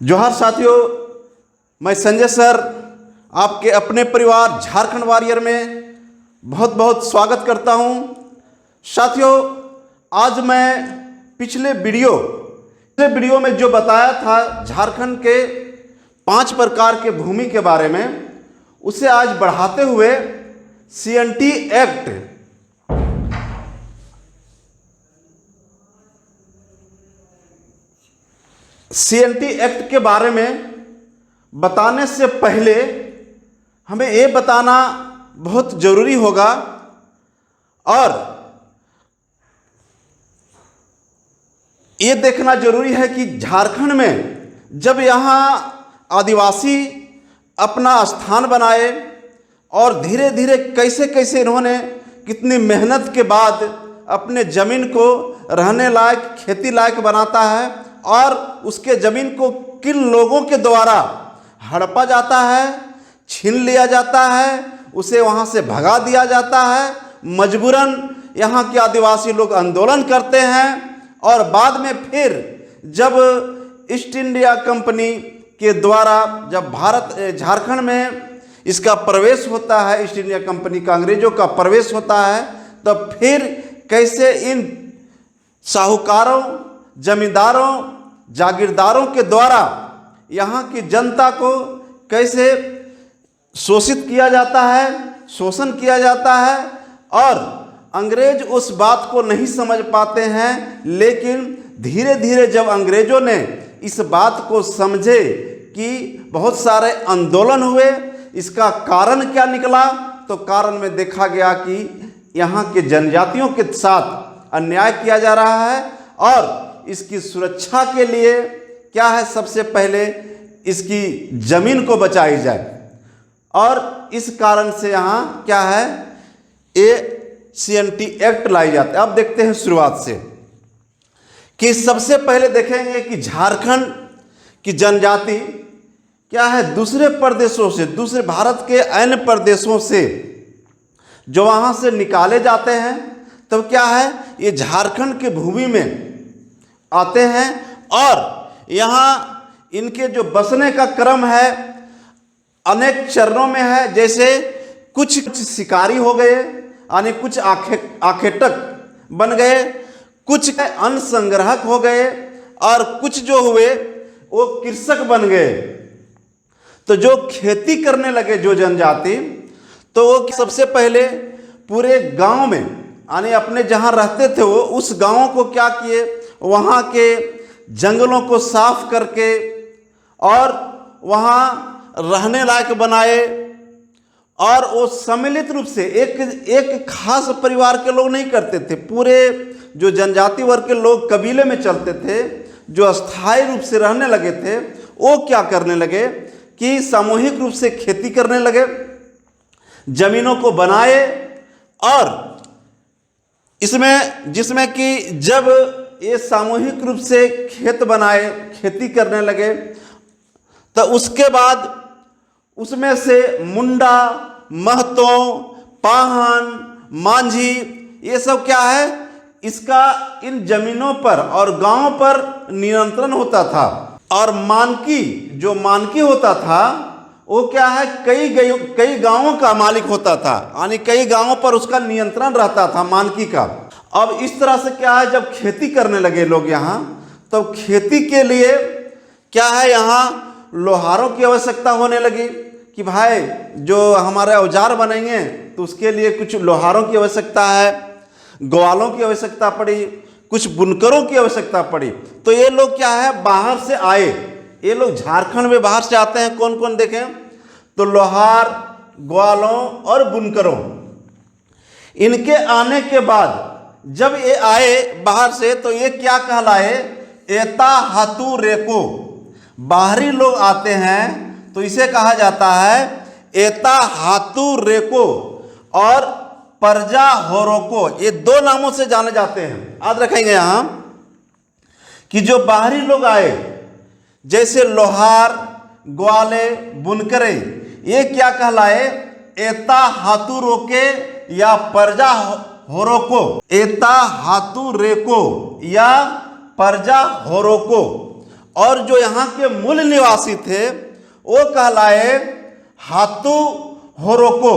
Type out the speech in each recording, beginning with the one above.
जोहार साथियों, मैं संजय सर आपके अपने परिवार झारखंड वॉरियर में बहुत बहुत स्वागत करता हूं। साथियों, आज मैं पिछले वीडियो में जो बताया था झारखंड के 5 प्रकार के भूमि के बारे में, उसे आज बढ़ाते हुए सीएनटी एक्ट के बारे में बताने से पहले हमें ये बताना बहुत ज़रूरी होगा और ये देखना जरूरी है कि झारखंड में जब यहाँ आदिवासी अपना स्थान बनाए और धीरे धीरे कैसे कैसे इन्होंने कितनी मेहनत के बाद अपने ज़मीन को रहने लायक, खेती लायक बनाता है और उसके ज़मीन को किन लोगों के द्वारा हड़पा जाता है, छीन लिया जाता है, उसे वहाँ से भगा दिया जाता है। मजबूरन यहाँ के आदिवासी लोग आंदोलन करते हैं और बाद में फिर जब ईस्ट इंडिया कंपनी के द्वारा जब झारखंड में इसका प्रवेश होता है, ईस्ट इंडिया कंपनी का अंग्रेजों का प्रवेश होता है, तब फिर कैसे इन साहूकारों, जमींदारों, जागीरदारों के द्वारा यहाँ की जनता को कैसे शोषित किया जाता है, शोषण किया जाता है और अंग्रेज उस बात को नहीं समझ पाते हैं। लेकिन धीरे धीरे जब अंग्रेजों ने इस बात को समझे कि बहुत सारे आंदोलन हुए, इसका कारण क्या निकला, तो कारण में देखा गया कि यहाँ के जनजातियों के साथ अन्याय किया जा रहा है और इसकी सुरक्षा के लिए क्या है, सबसे पहले इसकी ज़मीन को बचाई जाए और इस कारण से यहाँ क्या है, ये सीएनटी एक्ट लाई जाती है। अब देखते हैं शुरुआत से कि सबसे पहले देखेंगे कि झारखंड की जनजाति क्या है, दूसरे प्रदेशों से, दूसरे भारत के अन्य प्रदेशों से जो वहाँ से निकाले जाते हैं, तब क्या है, ये झारखंड के भूमि में आते हैं और यहाँ इनके जो बसने का क्रम है अनेक चरणों में है। जैसे कुछ शिकारी हो गए, यानी कुछ आखेटक बन गए, कुछ अन्न संग्राहक हो गए और कुछ जो हुए वो कृषक बन गए। तो जो खेती करने लगे जो जनजाति, तो वो सबसे पहले पूरे गांव में, यानी अपने जहां रहते थे वो उस गांव को क्या किए, वहां के जंगलों को साफ करके और वहाँ रहने लायक बनाए और वो सम्मिलित रूप से एक खास परिवार के लोग नहीं करते थे, पूरे जो जनजाति वर्ग के लोग कबीले में चलते थे, जो अस्थायी रूप से रहने लगे थे, वो क्या करने लगे कि सामूहिक रूप से खेती करने लगे, जमीनों को बनाए और जिसमें कि जब ये सामूहिक रूप से खेत बनाए, खेती करने लगे, तो उसके बाद उसमें से मुंडा, महतो, पाहन, मांझी, ये सब क्या है, इसका इन जमीनों पर और गांवों पर नियंत्रण होता था। और मानकी होता था, वो क्या है, कई गांवों का मालिक होता था, यानी कई गांवों पर उसका नियंत्रण रहता था मानकी का। अब इस तरह से क्या है, जब खेती करने लगे लोग यहाँ, तो खेती के लिए क्या है, यहाँ लोहारों की आवश्यकता होने लगी कि भाई जो हमारे औजार बनेंगे तो उसके लिए कुछ लोहारों की आवश्यकता है, ग्वालों की आवश्यकता पड़ी, कुछ बुनकरों की आवश्यकता पड़ी। तो ये लोग क्या है, बाहर से आए, ये लोग झारखंड में बाहर से आते हैं। कौन कौन देखें तो लोहार, ग्वालों और बुनकरों, इनके आने के बाद जब ये आए बाहर से, तो ये क्या कहलाए, एता हाथू रेको। बाहरी लोग आते हैं तो इसे कहा जाता है एता हाथू रेको और परजा होरोको, ये 2 नामों से जाने जाते हैं। याद रखेंगे यहाँ कि जो बाहरी लोग आए, जैसे लोहार, ग्वाले, बुनकरे, ये क्या कहलाए, एता हाथू रोके या परजा होरोको, एता हाथू रेको या परजा होरोको। और जो यहाँ के मूल निवासी थे वो कहलाए हातू होरोको।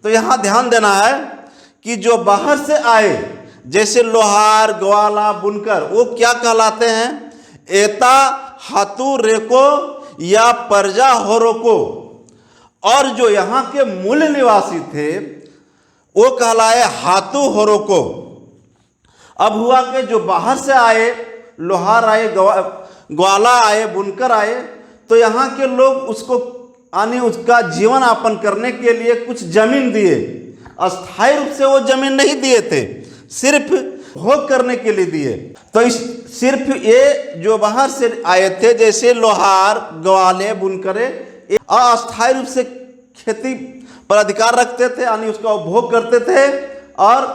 तो यहाँ ध्यान देना है कि जो बाहर से आए जैसे लोहार, ग्वाला, बुनकर, वो क्या कहलाते हैं? एता हातू रेको या परजा होरोको। और जो यहाँ के मूल निवासी थे वो कहलाए हातू होरोको। अब हुआ कि जो बाहर से आए, लोहार आए, ग्वाला आए, बुनकर आए, तो यहाँ के लोग उसको उसका जीवन यापन करने के लिए कुछ जमीन दिए। अस्थायी रूप से वो जमीन नहीं दिए थे, सिर्फ भोग करने के लिए दिए। तो सिर्फ ये जो बाहर से आए थे जैसे लोहार, ग्वाले, बुनकरे, अस्थायी रूप से खेती पर अधिकार रखते थे, यानी उसका उपभोग करते थे और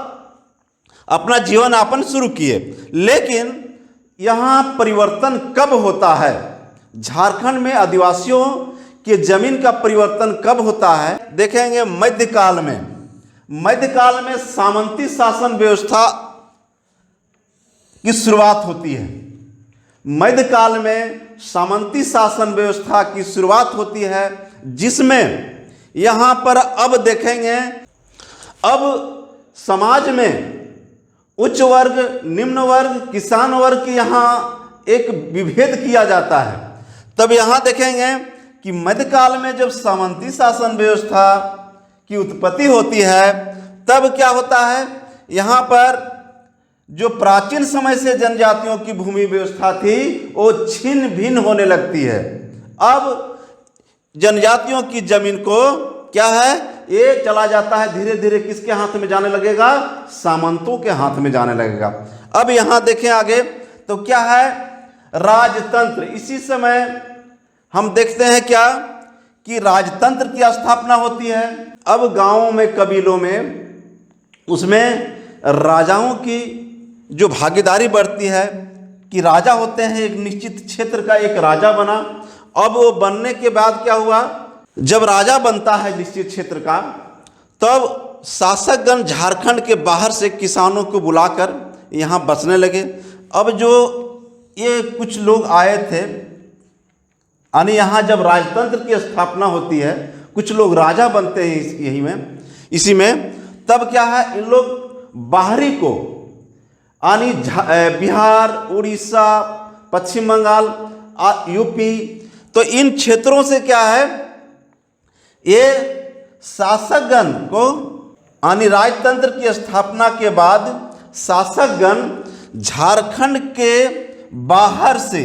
अपना जीवन यापन शुरू किए। लेकिन यहाँ परिवर्तन कब होता है? झारखंड में आदिवासियों की जमीन का परिवर्तन कब होता है? देखेंगे मध्यकाल में। मध्यकाल में सामंती शासन व्यवस्था की शुरुआत होती है। मध्यकाल में सामंती शासन व्यवस्था की शुरुआत होती है, जिसमें यहाँ पर अब देखेंगे, अब समाज में उच्च वर्ग, निम्न वर्ग, किसान वर्ग की यहाँ एक विभेद किया जाता है। तब यहाँ देखेंगे कि मध्यकाल में जब सामंती शासन व्यवस्था की उत्पत्ति होती है, तब क्या होता है? यहाँ पर जो प्राचीन समय से जनजातियों की भूमि व्यवस्था थी वो छिन्न भिन्न होने लगती है। अब जनजातियों की जमीन को क्या है, ये चला जाता है धीरे धीरे किसके हाथ में जाने लगेगा? सामंतों के हाथ में जाने लगेगा। अब यहाँ देखें आगे तो क्या है? राजतंत्र। इसी समय हम देखते हैं क्या कि राजतंत्र की स्थापना होती है। अब गांवों में, कबीलों में, उसमें राजाओं की जो भागीदारी बढ़ती है कि राजा होते हैं, एक निश्चित क्षेत्र का एक राजा बना। अब वो बनने के बाद क्या हुआ? जब राजा बनता है निश्चित क्षेत्र का, तब शासकगण झारखंड के बाहर से किसानों को बुलाकर यहाँ बसने लगे। अब जो ये कुछ लोग आए थे, यानी यहाँ जब राजतंत्र की स्थापना होती है, कुछ लोग राजा बनते हैं यही में, इसी में, तब क्या है, इन लोग बाहरी को, यानी बिहार, उड़ीसा, पश्चिम बंगाल, यूपी, तो इन क्षेत्रों से क्या है, ये शासकगण को, यानी राजतंत्र की स्थापना के बाद शासकगण झारखंड के बाहर से,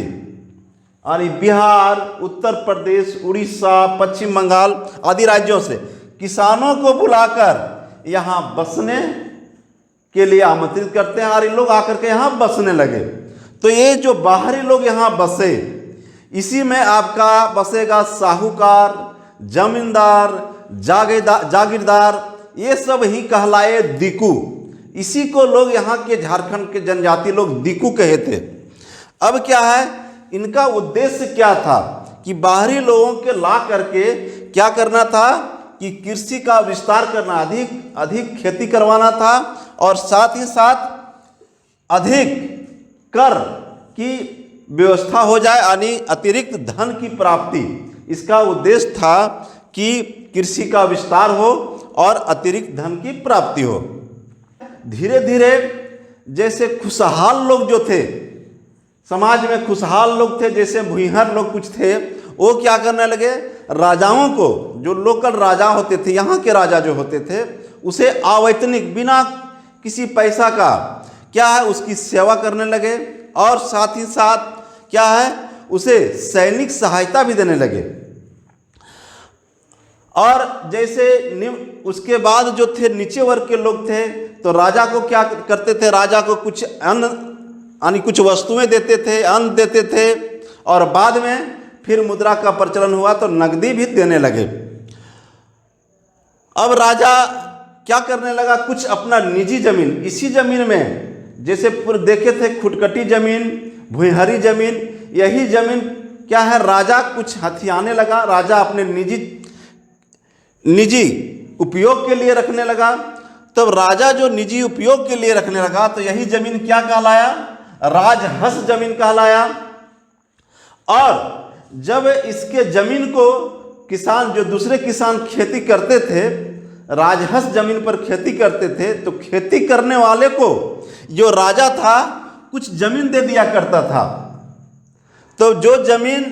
यानी बिहार, उत्तर प्रदेश, उड़ीसा, पश्चिम बंगाल आदि राज्यों से किसानों को बुलाकर यहाँ बसने के लिए आमंत्रित करते हैं और इन लोग आकर के यहाँ बसने लगे। तो ये जो बाहरी लोग यहाँ बसे, इसी में आपका बसेगा साहूकार, जमींदार, जागीरदार, ये सब ही कहलाए दिकू। इसी को लोग यहाँ के झारखंड के जनजाति लोग दिकू कहे थे। अब क्या है, इनका उद्देश्य क्या था कि बाहरी लोगों के ला करके क्या करना था कि कृषि का विस्तार करना, अधिक खेती करवाना था और साथ ही साथ अधिक कर की व्यवस्था हो जाए, यानी अतिरिक्त धन की प्राप्ति। इसका उद्देश्य था कि कृषि का विस्तार हो और अतिरिक्त धन की प्राप्ति हो। धीरे धीरे जैसे खुशहाल लोग जो थे, समाज में खुशहाल लोग थे, जैसे भूइंहर लोग कुछ थे, वो क्या करने लगे, राजाओं को, जो लोकल राजा होते थे, यहाँ के राजा जो होते थे, उसे अवैतनिक, बिना किसी पैसा का क्या है, उसकी सेवा करने लगे और साथ ही साथ क्या है, उसे सैनिक सहायता भी देने लगे। और जैसे उसके बाद जो थे नीचे वर्ग के लोग थे, तो राजा को क्या करते थे, राजा को कुछ अन्न, यानी कुछ वस्तुएं देते थे, अन्न देते थे, और बाद में फिर मुद्रा का प्रचलन हुआ तो नकदी भी देने लगे। अब राजा क्या करने लगा, कुछ अपना निजी जमीन, इसी जमीन में जैसे पूर्व देखे थे खुटकटी जमीन, भुइंहरी जमीन, यही जमीन क्या है, राजा कुछ हथियाने लगा, राजा अपने निजी उपयोग के लिए रखने लगा। तब राजा जो निजी उपयोग के लिए रखने लगा तो यही जमीन क्या कहलाया, राजहंस जमीन कहलाया। और जब इसके ज़मीन को किसान, जो दूसरे किसान खेती करते थे, राजहंस ज़मीन पर खेती करते थे, तो खेती करने वाले को जो राजा था कुछ ज़मीन दे दिया करता था। तो जो ज़मीन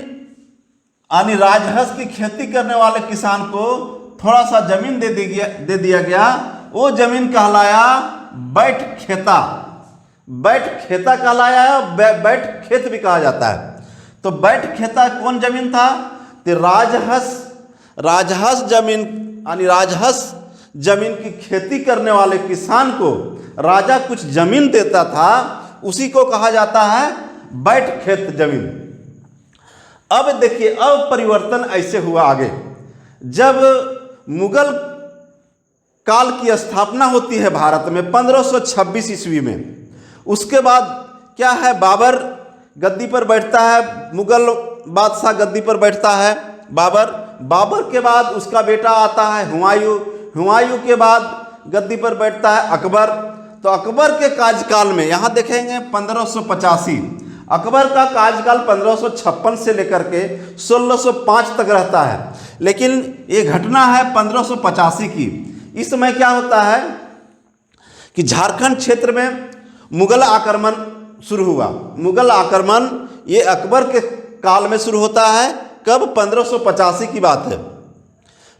यानी राजहंस की खेती करने वाले किसान को थोड़ा सा ज़मीन दे दिया गया, वो ज़मीन कहलाया बैठ खेता। बैठ खेता कहलाया है, बैठ खेत भी कहा जाता है। तो बैठ खेता कौन ज़मीन था? तो राजहंस ज़मीन, यानी राजहंस ज़मीन की खेती करने वाले किसान को राजा कुछ ज़मीन देता था, उसी को कहा जाता है बैठ खेत ज़मीन। अब देखिए, अब परिवर्तन ऐसे हुआ आगे, जब मुगल काल की स्थापना होती है भारत में 1526 ईस्वी में। उसके बाद क्या है, बाबर गद्दी पर बैठता है, मुगल बादशाह गद्दी पर बैठता है बाबर के बाद उसका बेटा आता है हुमायूं के बाद गद्दी पर बैठता है अकबर। तो अकबर के कार्यकाल में यहाँ देखेंगे 1585, अकबर का कार्यकाल 1556 से लेकर के 1605 तक रहता है। लेकिन ये घटना है 1585 की। इस समय क्या होता है कि झारखंड क्षेत्र में मुगल आक्रमण शुरू हुआ। मुगल आक्रमण ये अकबर के काल में शुरू होता है। कब? 1585 की बात है।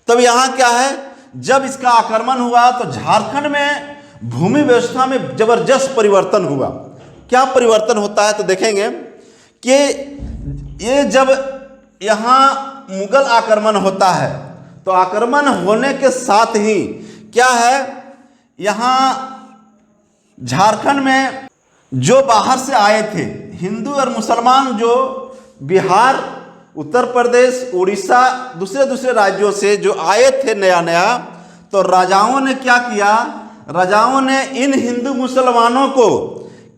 तब यहाँ क्या है, जब इसका आक्रमण हुआ तो झारखंड में भूमि व्यवस्था में जबरदस्त परिवर्तन हुआ। क्या परिवर्तन होता है तो देखेंगे कि ये जब यहाँ मुगल आक्रमण होता है तो आक्रमण होने के साथ ही क्या है, यहाँ झारखंड में जो बाहर से आए थे हिंदू और मुसलमान, जो बिहार, उत्तर प्रदेश, उड़ीसा, दूसरे राज्यों से जो आए थे नया, तो राजाओं ने क्या किया, राजाओं ने इन हिंदू मुसलमानों को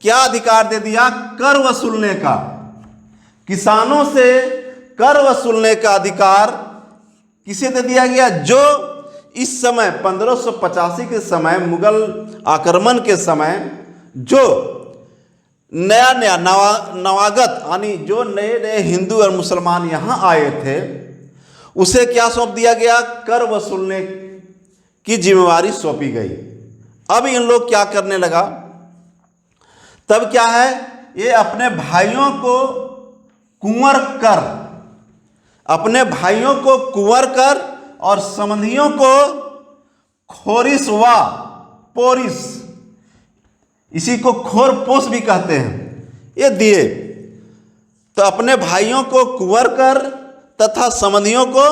क्या अधिकार दे दिया? कर वसूलने का। किसानों से कर वसूलने का अधिकार किसे दे दिया गया? जो इस समय 1585 के समय मुगल आक्रमण के समय जो नया नवागत यानी जो नए हिंदू और मुसलमान यहाँ आए थे, उसे क्या सौंप दिया गया? कर वसूलने की जिम्मेवारी सौंपी गई। अब इन लोग क्या करने लगा, तब क्या है, ये अपने भाइयों को कुंवर कर, अपने भाइयों को कुंवर कर और संबंधियों को खोरिस व पोरिस, इसी को खोर पोस भी कहते हैं, ये दिए। तो अपने भाइयों को कुंवर कर तथा संबंधियों को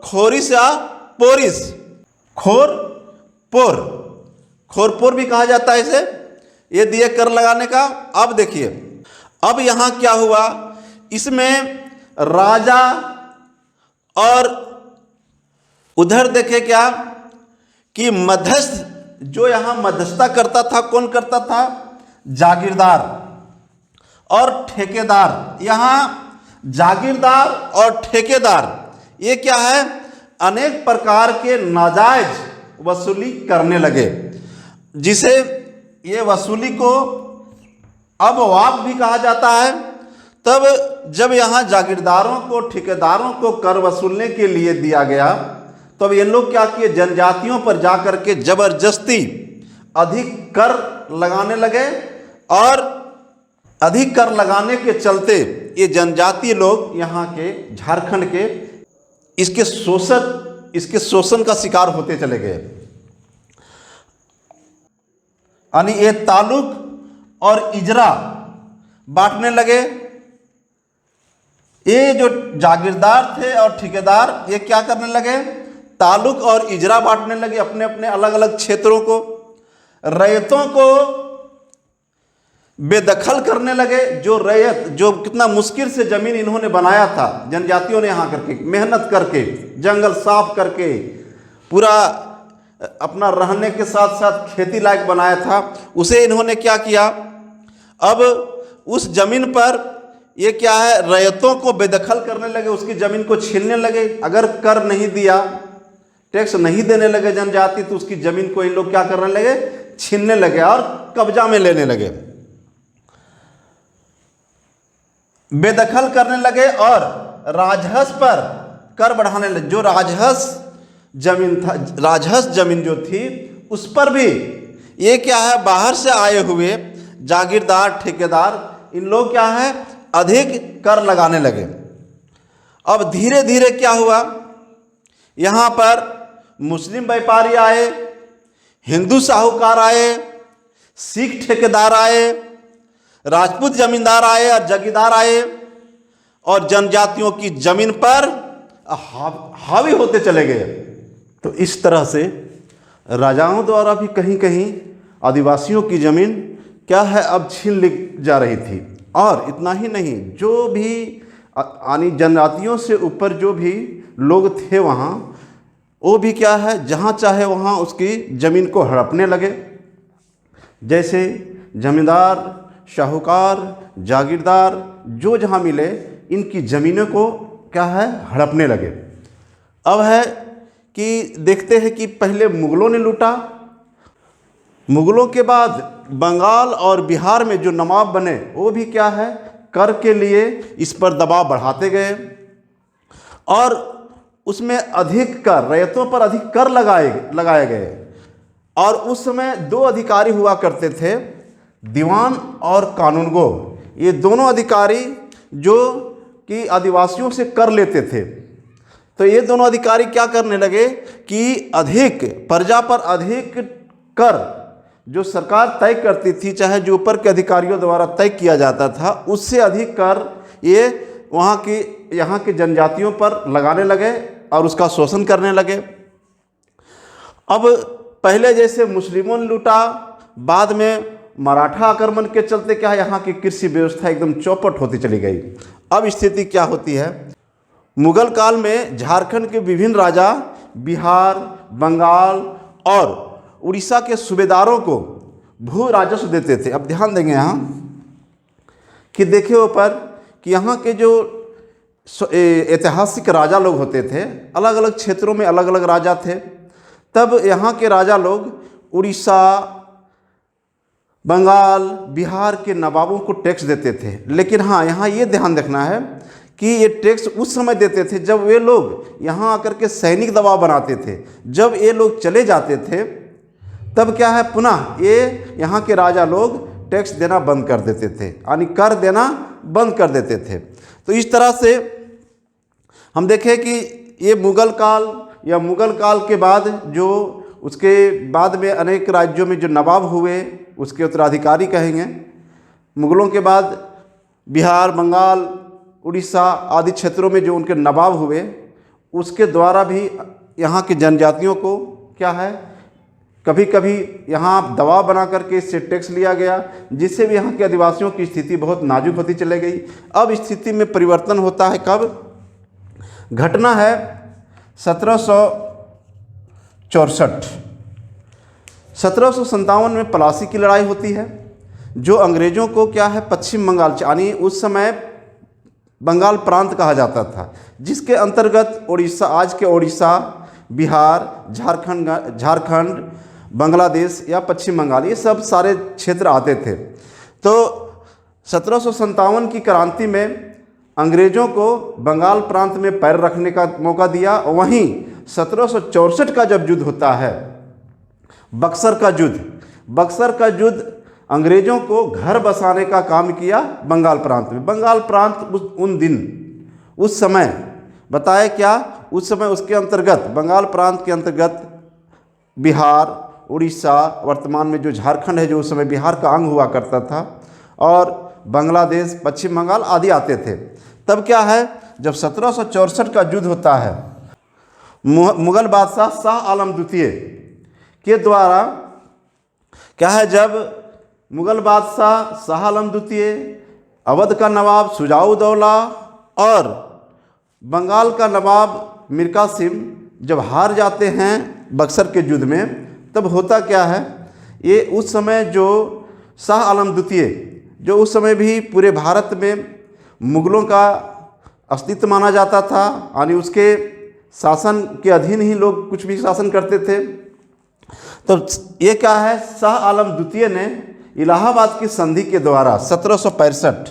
खोरिस या पोरिस, खोरपोर भी कहा जाता है इसे, ये दिए कर लगाने का। अब देखिए, अब यहाँ क्या हुआ, इसमें राजा और उधर देखे क्या कि मध्यस्थ, जो यहाँ मध्यस्थता करता था, कौन करता था? जागीरदार और ठेकेदार। यहाँ जागीरदार और ठेकेदार ये क्या है, अनेक प्रकार के नाजायज वसूली करने लगे, जिसे ये वसूली को अबवाब भी कहा जाता है। तब जब यहाँ जागीरदारों को, ठेकेदारों को कर वसूलने के लिए दिया गया, तब ये लोग क्या किए, जनजातियों पर जाकर के जबरदस्ती अधिक कर लगाने लगे। और अधिक कर लगाने के चलते ये जनजातीय लोग यहाँ के, झारखंड के, इसके शोषण का शिकार होते चले गए। यानी ये तालुक और इजरा बांटने लगे। ये जो जागीरदार थे और ठेकेदार, ये क्या करने लगे, तालुक और इजरा बांटने लगे अपने अपने अलग अलग क्षेत्रों को। रैयतों को बेदखल करने लगे। जो रैयत, जो कितना मुश्किल से जमीन इन्होंने बनाया था, जनजातियों ने यहाँ करके मेहनत करके, जंगल साफ करके, पूरा अपना रहने के साथ साथ खेती लायक बनाया था, उसे इन्होंने क्या किया, अब उस जमीन पर ये क्या है, रैयतों को बेदखल करने लगे, उसकी ज़मीन को छीनने लगे। अगर कर नहीं दिया, टैक्स नहीं देने लगे जनजाति, तो उसकी ज़मीन को इन लोग क्या करने लगे, छीनने लगे और कब्जा में लेने लगे। बेदखल करने लगे और राजहंस पर कर बढ़ाने लगे। जो राजहंस जमीन जो थी उस पर भी ये क्या है, बाहर से आए हुए जागीरदार, ठेकेदार, इन लोग क्या है, अधिक कर लगाने लगे। अब धीरे धीरे क्या हुआ, यहाँ पर मुस्लिम व्यापारी आए, हिंदू साहूकार आए, सिख ठेकेदार आए, राजपूत जमींदार आए और जगीरदार आए और जनजातियों की जमीन पर हावी होते चले गए। तो इस तरह से राजाओं द्वारा भी कहीं कहीं आदिवासियों की ज़मीन क्या है, अब छीन ली जा रही थी। और इतना ही नहीं, जो भी यानी जनजातियों से ऊपर जो भी लोग थे वहाँ, वो भी क्या है, जहाँ चाहे वहाँ उसकी ज़मीन को हड़पने लगे। जैसे जमींदार, शाहूकार, जागीरदार जो जहाँ मिले, इनकी ज़मीनों को क्या है, हड़पने लगे। अब है कि देखते हैं कि पहले मुग़लों ने लूटा, मुग़लों के बाद बंगाल और बिहार में जो नवाब बने वो भी क्या है, कर के लिए इस पर दबाव बढ़ाते गए और उसमें अधिक कर, रैयतों पर अधिक कर लगाए गए। और उस समय दो अधिकारी हुआ करते थे, दीवान और कानूनगो। ये दोनों अधिकारी जो कि आदिवासियों से कर लेते थे। तो ये दोनों अधिकारी क्या करने लगे कि अधिक प्रजा पर अधिक कर जो सरकार तय करती थी, चाहे जो ऊपर के अधिकारियों द्वारा तय किया जाता था, उससे अधिक कर ये यहाँ के जनजातियों पर लगाने लगे और उसका शोषण करने लगे। अब पहले जैसे मुस्लिमों ने लूटा, बाद में मराठा आक्रमण के चलते क्या है, यहाँ की कृषि व्यवस्था एकदम चौपट होती चली गई। अब स्थिति क्या होती है, मुगल काल में झारखंड के विभिन्न राजा बिहार, बंगाल और उड़ीसा के सूबेदारों को भू राजस्व देते थे। अब ध्यान देंगे यहाँ कि देखिए ऊपर कि यहाँ के जो ऐतिहासिक राजा लोग होते थे, अलग अलग क्षेत्रों में अलग अलग राजा थे। तब यहाँ के राजा लोग उड़ीसा, बंगाल, बिहार के नवाबों को टैक्स देते थे। लेकिन हाँ, यहाँ ये ध्यान रखना है कि ये टैक्स उस समय देते थे जब वे लोग यहाँ आकर के सैनिक दबाव बनाते थे। जब ये लोग चले जाते थे तब क्या है, पुनः ये यहाँ के राजा लोग टैक्स देना बंद कर देते थे, यानी कर देना बंद कर देते थे। तो इस तरह से हम देखें कि ये मुगल काल के बाद जो उसके बाद में अनेक राज्यों में जो नवाब हुए, उसके उत्तराधिकारी कहेंगे। मुगलों के बाद बिहार, बंगाल, उड़ीसा आदि क्षेत्रों में जो उनके नवाब हुए, उसके द्वारा भी यहाँ के जनजातियों को क्या है, कभी कभी यहाँ दबाव बना करके इससे टैक्स लिया गया, जिससे भी यहाँ के आदिवासियों की स्थिति बहुत नाजुक होती चली गई। अब स्थिति में परिवर्तन होता है कब, घटना है 1764। 1757 में पलासी की लड़ाई होती है, जो अंग्रेज़ों को क्या है, पश्चिम बंगाल, यानी उस समय बंगाल प्रांत कहा जाता था, जिसके अंतर्गत उड़ीसा, आज के उड़ीसा, बिहार, झारखंड, बांग्लादेश या पश्चिम बंगाल, ये सब सारे क्षेत्र आते थे। तो 1757 की क्रांति में अंग्रेज़ों को बंगाल प्रांत में पैर रखने का मौका दिया। वहीं 1764 का जब युद्ध होता है, बक्सर का युद्ध अंग्रेज़ों को घर बसाने का काम किया बंगाल प्रांत में। बंगाल प्रांत उस समय बताए क्या, उस समय उसके अंतर्गत, बंगाल प्रांत के अंतर्गत बिहार, उड़ीसा, वर्तमान में जो झारखंड है, जो उस समय बिहार का अंग हुआ करता था, और बांग्लादेश, पश्चिम बंगाल आदि आते थे। तब क्या है, जब 1764 का युद्ध होता है, मुगल बादशाह शाह आलम द्वितीय के द्वारा क्या है, जब मुगल बादशाह शाह आलम द्वितीय, अवध का नवाब शुजाउद्दौला और बंगाल का नवाब मीर कासिम जब हार जाते हैं बक्सर के युद्ध में, तब होता क्या है, ये उस समय जो शाह आलम द्वितीय, जो उस समय भी पूरे भारत में मुग़लों का अस्तित्व माना जाता था, यानी उसके शासन के अधीन ही लोग कुछ भी शासन करते थे। तो ये क्या है, शाह आलम द्वितीय ने इलाहाबाद की संधि के द्वारा 1765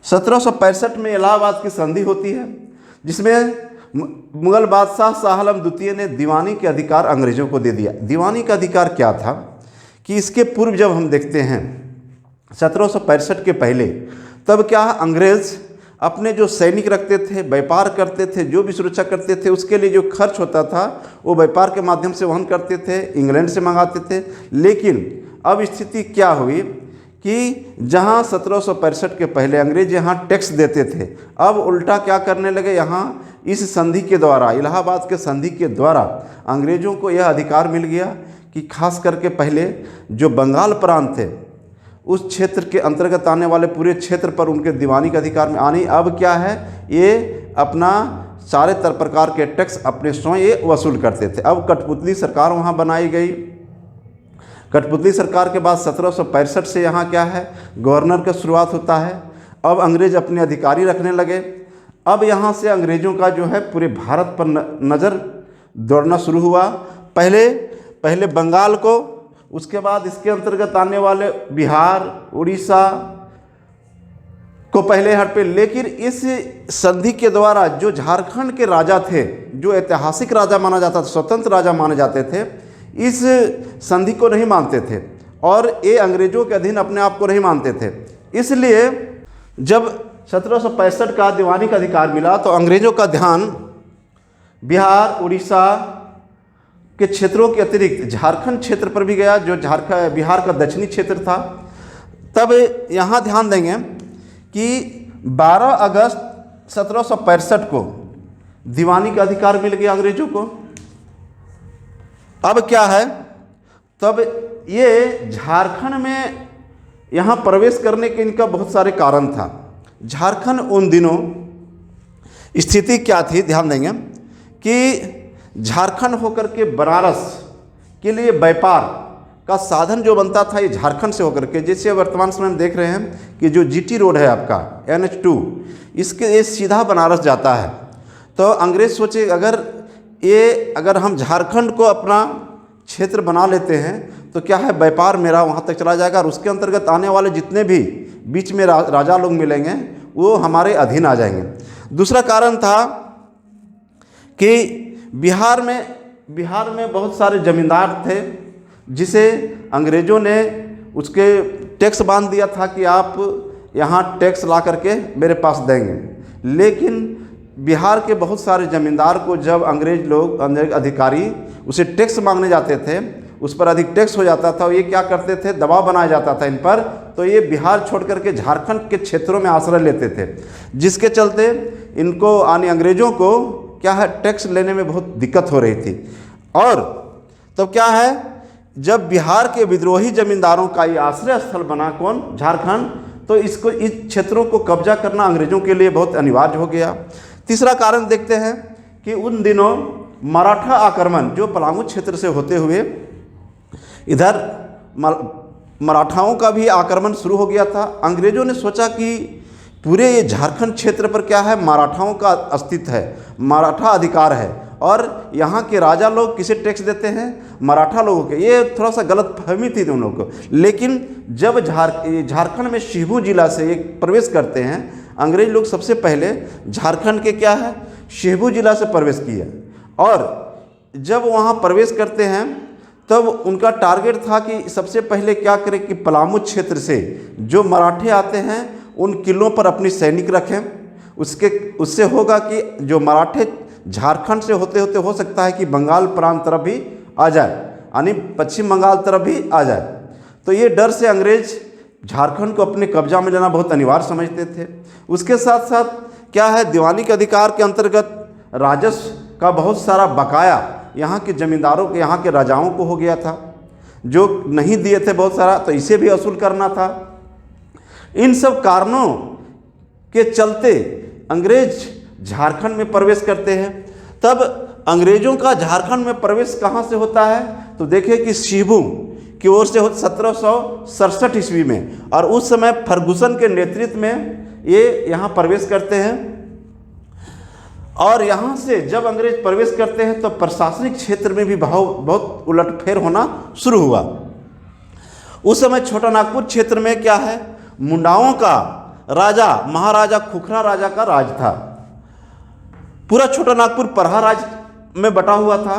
1765 में इलाहाबाद की संधि होती है, जिसमें मुगल बादशाह शाह आलम द्वितीय ने दीवानी के अधिकार अंग्रेज़ों को दे दिया। दीवानी का अधिकार क्या था कि इसके पूर्व जब हम देखते हैं 1765 के पहले, तब क्या अंग्रेज़ अपने जो सैनिक रखते थे, व्यापार करते थे, जो भी सुरक्षा करते थे, उसके लिए जो खर्च होता था वो व्यापार के माध्यम से वहन करते थे, इंग्लैंड से मंगाते थे। लेकिन अब स्थिति क्या हुई कि जहां 1765 के पहले अंग्रेज यहां टैक्स देते थे, अब उल्टा क्या करने लगे, यहां इस संधि के द्वारा, इलाहाबाद के संधि के द्वारा अंग्रेज़ों को यह अधिकार मिल गया कि खास करके पहले जो बंगाल प्रांत थे उस क्षेत्र के अंतर्गत आने वाले पूरे क्षेत्र पर उनके दीवानी के अधिकार में आनी। अब क्या है, ये अपना सारे प्रकार के टैक्स अपने स्वयं ये वसूल करते थे। अब कठपुतली सरकार वहाँ बनाई गई। कठपुतली सरकार के बाद 1765 से यहाँ क्या है, गवर्नर का शुरुआत होता है। अब अंग्रेज़ अपने अधिकारी रखने लगे। अब यहाँ से अंग्रेज़ों का जो है पूरे भारत पर नज़र दौड़ना शुरू हुआ। पहले बंगाल को, उसके बाद इसके अंतर्गत आने वाले बिहार, उड़ीसा को पहले हट पे। लेकिन इस संधि के द्वारा जो झारखंड के राजा थे, जो ऐतिहासिक राजा माना जाता था, स्वतंत्र राजा माने जाते थे, इस संधि को नहीं मानते थे और ये अंग्रेज़ों के अधीन अपने आप को नहीं मानते थे। इसलिए जब 1765 का दीवानी का अधिकार मिला तो अंग्रेज़ों का ध्यान बिहार, उड़ीसा के क्षेत्रों के अतिरिक्त झारखंड क्षेत्र पर भी गया, जो बिहार का दक्षिणी क्षेत्र था। तब यहाँ ध्यान देंगे कि 12 अगस्त 1765 को दीवानी का अधिकार मिल गया अंग्रेज़ों को। अब क्या है, तब ये झारखंड में यहाँ प्रवेश करने के इनका बहुत सारे कारण था। झारखंड उन दिनों स्थिति क्या थी, ध्यान देंगे कि झारखंड होकर के बनारस के लिए व्यापार का साधन जो बनता था ये झारखंड से होकर के, जैसे वर्तमान समय में देख रहे हैं कि जो जीटी रोड है आपका NH2, इसके ये सीधा बनारस जाता है। तो अंग्रेज़ सोचे अगर हम झारखंड को अपना क्षेत्र बना लेते हैं तो क्या है, व्यापार मेरा वहाँ तक चला जाएगा और उसके अंतर्गत आने वाले जितने भी बीच में राजा लोग मिलेंगे वो हमारे अधीन आ जाएंगे। दूसरा कारण था कि बिहार में बहुत सारे जमींदार थे जिसे अंग्रेज़ों ने उसके टैक्स बांध दिया था कि आप यहाँ टैक्स ला करके मेरे पास देंगे। लेकिन बिहार के बहुत सारे ज़मींदार को जब अंग्रेज अधिकारी उसे टैक्स मांगने जाते थे, उस पर अधिक टैक्स हो जाता था, ये क्या करते थे, दबाव बनाया जाता था इन पर, तो ये बिहार छोड़ करके झारखंड के क्षेत्रों में आश्रय लेते थे, जिसके चलते इनको अंग्रेज़ों को क्या है, टैक्स लेने में बहुत दिक्कत हो रही थी। और तब क्या है, जब बिहार के विद्रोही जमींदारों का ये आश्रय स्थल बना कौन, झारखंड, तो इस क्षेत्रों को कब्जा करना अंग्रेज़ों के लिए बहुत अनिवार्य हो गया। तीसरा कारण देखते हैं कि उन दिनों मराठा आक्रमण जो पलामू क्षेत्र से होते हुए इधर मराठाओं का भी आक्रमण शुरू हो गया था। अंग्रेज़ों ने सोचा कि पूरे ये झारखंड क्षेत्र पर क्या है, मराठाओं का अस्तित्व है, मराठा अधिकार है और यहाँ के राजा लोग किसे टैक्स देते हैं, मराठा लोगों के। ये थोड़ा सा गलत फहमी थी उन लोगों को। लेकिन जब झारखंड में शिवू जिला से एक प्रवेश करते हैं अंग्रेज लोग, सबसे पहले झारखंड के क्या है, शिवू जिला से प्रवेश किया। और जब वहाँ प्रवेश करते हैं तब उनका टारगेट था कि सबसे पहले क्या करें कि पलामू क्षेत्र से जो मराठे आते हैं उन किलों पर अपनी सैनिक रखें। उससे होगा कि जो मराठे झारखंड से होते होते हो सकता है कि बंगाल प्रांत तरफ भी आ जाए, यानी पश्चिम बंगाल तरफ भी आ जाए। तो ये डर से अंग्रेज झारखंड को अपने कब्जा में लेना बहुत अनिवार्य समझते थे। उसके साथ साथ क्या है, दीवानी के अधिकार के अंतर्गत राजस्व का बहुत सारा बकाया यहाँ के जमींदारों के, यहाँ के राजाओं को हो गया था, जो नहीं दिए थे बहुत सारा, तो इसे भी वसूल करना था। इन सब कारणों के चलते अंग्रेज झारखंड में प्रवेश करते हैं। तब अंग्रेज़ों का झारखंड में प्रवेश कहाँ से होता है, तो देखिए कि शिबू की ओर से 1767 ईस्वी में, और उस समय फर्गुसन के नेतृत्व में ये यहाँ प्रवेश करते हैं। और यहाँ से जब अंग्रेज प्रवेश करते हैं तो प्रशासनिक क्षेत्र में भी बहुत उलटफेर होना शुरू हुआ। उस समय छोटा नागपुर क्षेत्र में क्या है, मुंडाओं का राजा महाराजा खुखरा राजा का राज था। पूरा छोटा नागपुर परहा राज में बटा हुआ था।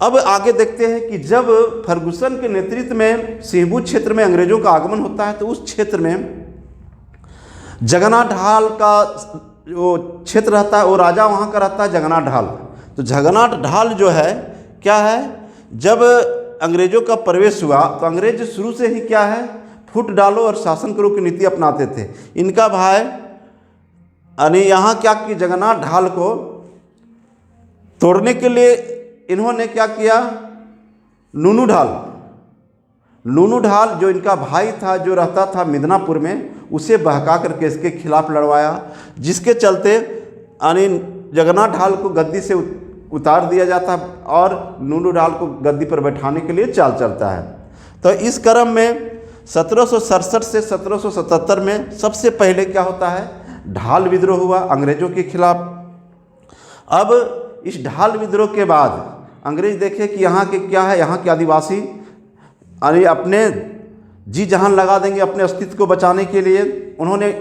अब आगे देखते हैं कि जब फर्गुसन के नेतृत्व में सिंहभूम क्षेत्र में अंग्रेजों का आगमन होता है तो उस क्षेत्र में जगन्नाथ ढाल का जो क्षेत्र रहता है वो राजा वहाँ का रहता है जगन्नाथ ढाल। तो जगन्नाथ ढाल जो है क्या है, जब अंग्रेजों का प्रवेश हुआ तो अंग्रेज शुरू से ही क्या है, फूट डालो और शासन करो की नीति अपनाते थे। इनका भाई यानी यहाँ क्या कि जगन्नाथ ढाल को तोड़ने के लिए इन्होंने क्या किया, नूनू ढाल जो इनका भाई था जो रहता था मिदनापुर में, उसे बहका करके इसके खिलाफ लड़वाया, जिसके चलते यानी जगन्नाथ ढाल को गद्दी से उतार दिया जाता और नूनू ढाल को गद्दी पर बैठाने के लिए चाल चलता है। तो इस क्रम में 1767 से 1777 में सबसे पहले क्या होता है, ढाल विद्रोह हुआ अंग्रेजों के खिलाफ। अब इस ढाल विद्रोह के बाद अंग्रेज देखे कि यहाँ के क्या है, यहाँ के आदिवासी अरे अपने जी जान लगा देंगे अपने अस्तित्व को बचाने के लिए। उन्होंने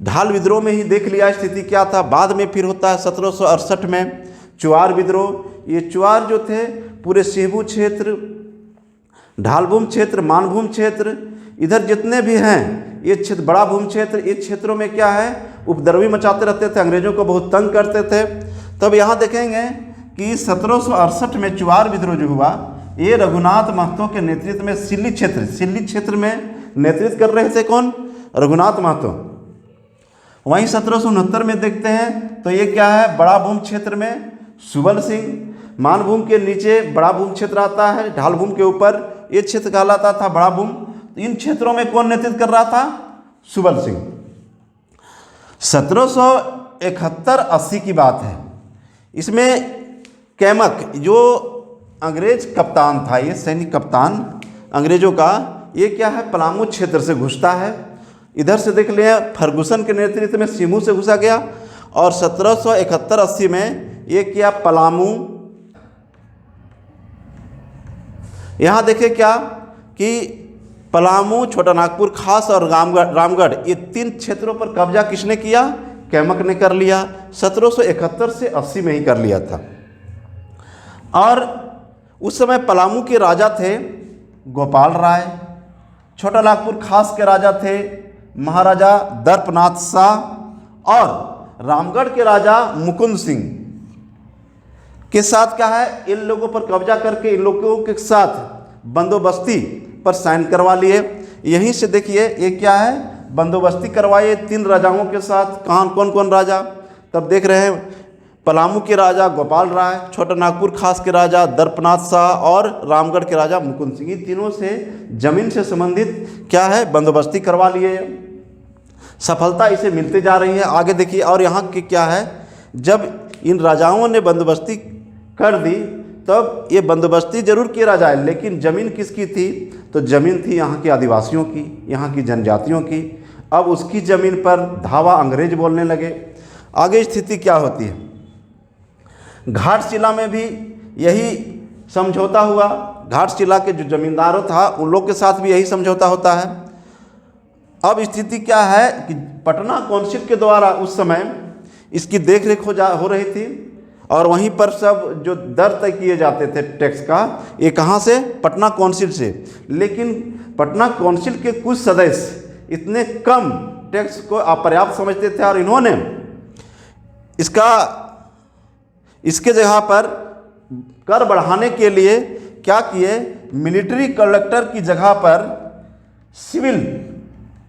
ढाल विद्रोह में ही देख लिया स्थिति क्या था। बाद में फिर होता है 1768 में चुआर विद्रोह। ये चुआर जो थे पूरे सिंहभूम क्षेत्र, ढालभूम क्षेत्र, मानभूम क्षेत्र, इधर जितने भी हैं ये क्षेत्र, बड़ा भूम क्षेत्र, इस क्षेत्रों में क्या है उपद्रवी मचाते रहते थे, अंग्रेजों को बहुत तंग करते थे। तब यहाँ देखेंगे कि 1768 में चुआर विद्रोह जो हुआ ये रघुनाथ महतो के नेतृत्व में सिल्ली क्षेत्र में नेतृत्व कर रहे थे कौन, रघुनाथ महतो। वहीं 1769 में देखते हैं तो ये क्या है, बड़ा भूम क्षेत्र में सुबल सिंह, मानभूम के नीचे बड़ा भूम क्षेत्र आता है, ढालभूम के ऊपर ये क्षेत्र कहलाता था बड़ा भूम। तो इन क्षेत्रों में कौन नेतृत्व कर रहा था, सुबल सिंह। 1771-80 की बात है। इसमें कैमक जो अंग्रेज कप्तान था, ये सैनिक कप्तान अंग्रेजों का, ये क्या है पलामू क्षेत्र से घुसता है। इधर से देख लिया फर्गुसन के नेतृत्व में सिमू से घुसा गया और 1771-80 में ये किया पलामू। यहाँ देखे क्या कि पलामू, छोटा नागपुर खास और रामगढ़ ये 3 क्षेत्रों पर कब्जा किसने किया, कैमक ने कर लिया। 1771 से 80 में ही कर लिया था। और उस समय पलामू के राजा थे गोपाल राय, छोटा नागपुर खास के राजा थे महाराजा दर्पनाथ शाह और रामगढ़ के राजा मुकुंद सिंह के साथ क्या है, इन लोगों पर कब्जा करके इन लोगों के साथ बंदोबस्ती पर साइन करवा लिए। यहीं से देखिए ये क्या है, बंदोबस्ती करवाए 3 राजाओं के साथ। कहाँ कौन कौन राजा, तब देख रहे हैं पलामू के राजा गोपाल राय, छोटा नागपुर खास के राजा दर्पनाथ शाह और रामगढ़ के राजा मुकुंद सिंह। ये तीनों से जमीन से संबंधित क्या है बंदोबस्ती करवा लिए। सफलता इसे मिलते जा रही है। आगे देखिए और यहाँ की क्या है, जब इन राजाओं ने बंदोबस्ती कर दी तब ये बंदोबस्ती जरूर किया जाए, लेकिन ज़मीन किसकी थी, तो ज़मीन थी यहाँ के आदिवासियों की, यहाँ की जनजातियों की। अब उसकी ज़मीन पर धावा अंग्रेज बोलने लगे। आगे स्थिति क्या होती है, घाटशिला में भी यही समझौता हुआ। घाटशिला के जो जमींदारों था उन लोग के साथ भी यही समझौता होता है। अब स्थिति क्या है कि पटना काउंसिल के द्वारा उस समय इसकी देखरेख हो रही थी और वहीं पर सब जो दर तय किए जाते थे टैक्स का, ये कहाँ से, पटना काउंसिल से। लेकिन पटना काउंसिल के कुछ सदस्य इतने कम टैक्स को अपर्याप्त समझते थे और इन्होंने इसके जगह पर कर बढ़ाने के लिए क्या किए, मिलिट्री कलेक्टर की जगह पर सिविल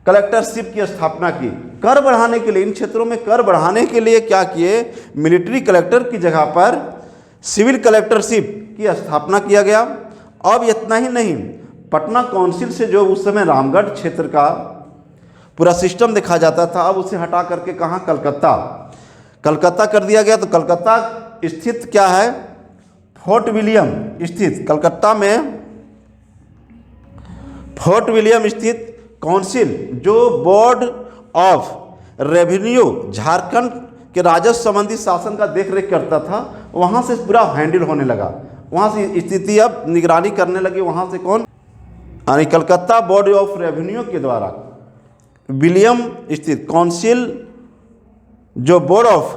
कलेक्टरशिप की स्थापना की। कर बढ़ाने के लिए, इन क्षेत्रों में कर बढ़ाने के लिए क्या किए, मिलिट्री कलेक्टर की जगह पर सिविल कलेक्टरशिप की स्थापना किया गया। अब इतना ही नहीं, पटना काउंसिल से जो उस समय रामगढ़ क्षेत्र का पूरा सिस्टम देखा जाता था, अब उसे हटा करके कहाँ, कलकत्ता कर दिया गया। तो कलकत्ता स्थित क्या है, फोर्ट विलियम स्थित, कलकत्ता में फोर्ट विलियम स्थित काउंसिल जो बोर्ड ऑफ रेवेन्यू झारखंड के राजस्व संबंधी शासन का देखरेख करता था, वहाँ से पूरा हैंडल होने लगा। वहाँ से स्थिति अब निगरानी करने लगी। वहाँ से कौन, यानी कलकत्ता बोर्ड ऑफ रेवेन्यू के द्वारा विलियम स्थित काउंसिल जो board of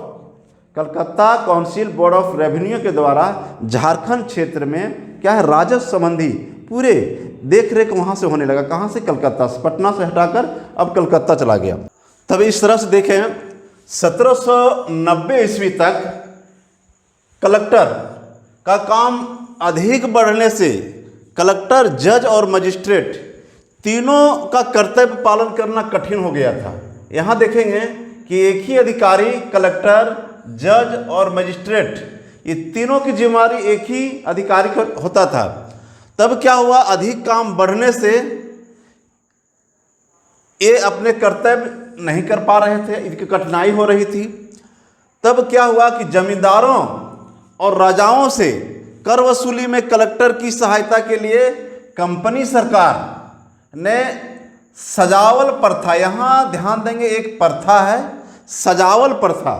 Calcutta council board of revenue के द्वारा झारखंड क्षेत्र में क्या है राजस्व संबंधी पूरे देख रेख वहाँ से होने लगा। कहाँ से? कलकत्ता से, पटना से हटाकर अब कलकत्ता चला गया। तब इस तरह से देखें 1790 ईस्वी तक कलेक्टर का काम अधिक बढ़ने से कलेक्टर, जज और मजिस्ट्रेट तीनों का कर्तव्य पालन करना कठिन हो गया था। यहाँ देखेंगे कि एक ही अधिकारी कलेक्टर, जज और मजिस्ट्रेट, ये तीनों की जिम्मेदारी एक ही अधिकारी का होता था। तब क्या हुआ, अधिक काम बढ़ने से ये अपने कर्तव्य नहीं कर पा रहे थे, इनकी कठिनाई हो रही थी। तब क्या हुआ कि जमींदारों और राजाओं से कर वसूली में कलेक्टर की सहायता के लिए कंपनी सरकार ने सजावल प्रथा, यहाँ ध्यान देंगे एक प्रथा है सजावल प्रथा,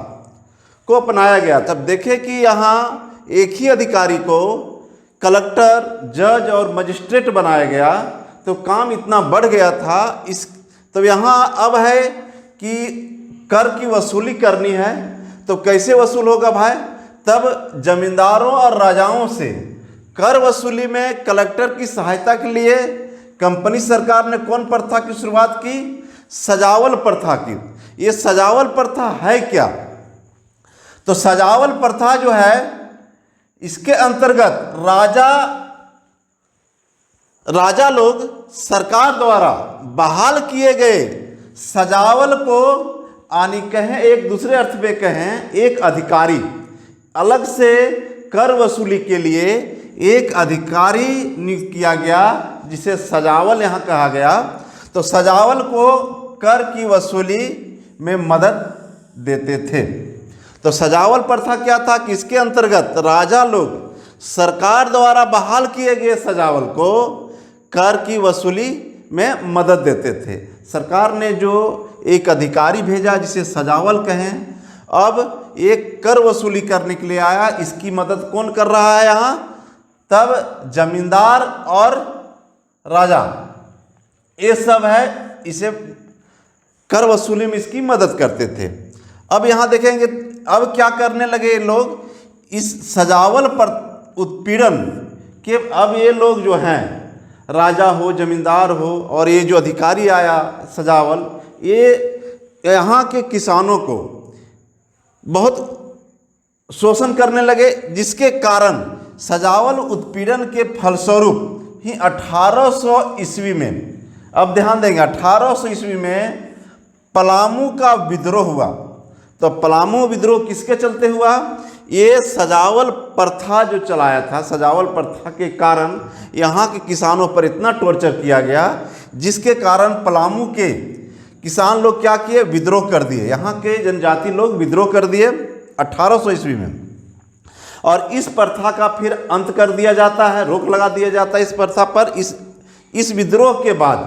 को अपनाया गया। तब देखें कि यहाँ एक ही अधिकारी को कलेक्टर, जज और मजिस्ट्रेट बनाया गया, तो काम इतना बढ़ गया था। तो यहाँ अब है कि कर की वसूली करनी है, तो कैसे वसूल होगा भाई? तब जमींदारों और राजाओं से कर वसूली में कलेक्टर की सहायता के लिए कंपनी सरकार ने कौन प्रथा की शुरुआत की? सजावल प्रथा की। ये सजावल प्रथा है क्या? तो सजावल प्रथा जो है, इसके अंतर्गत राजा लोग सरकार द्वारा बहाल किए गए सजावल को, आनी कहें एक दूसरे अर्थ में कहें, एक अधिकारी, अलग से कर वसूली के लिए एक अधिकारी नियुक्त किया गया जिसे सजावल यहाँ कहा गया। तो सजावल को कर की वसूली में मदद देते थे। तो सजावल प्रथा क्या था कि इसके अंतर्गत राजा लोग सरकार द्वारा बहाल किए गए सजावल को कर की वसूली में मदद देते थे। सरकार ने जो एक अधिकारी भेजा जिसे सजावल कहें, अब एक कर वसूली करने के लिए आया, इसकी मदद कौन कर रहा है यहाँ? तब जमींदार और राजा, ये सब है, इसे कर वसूली में इसकी मदद करते थे। अब यहाँ देखेंगे अब क्या करने लगे लोग, इस सजावल पर उत्पीड़न के, अब ये लोग जो हैं, राजा हो, जमींदार हो, और ये जो अधिकारी आया सजावल, ये यहाँ के किसानों को बहुत शोषण करने लगे, जिसके कारण सजावल उत्पीड़न के फलस्वरूप ही 1800 ईस्वी में, अब ध्यान देंगे 1800 ईस्वी में पलामू का विद्रोह हुआ। तो पलामू विद्रोह किसके चलते हुआ? ये सजावल प्रथा जो चलाया था, सजावल प्रथा के कारण यहाँ के किसानों पर इतना टॉर्चर किया गया, जिसके कारण पलामू के किसान लोग क्या किए? विद्रोह कर दिए। यहाँ के जनजाति लोग विद्रोह कर दिए 1800 ईस्वी में, और इस प्रथा का फिर अंत कर दिया जाता है, रोक लगा दिया जाता है इस प्रथा पर। इस विद्रोह के बाद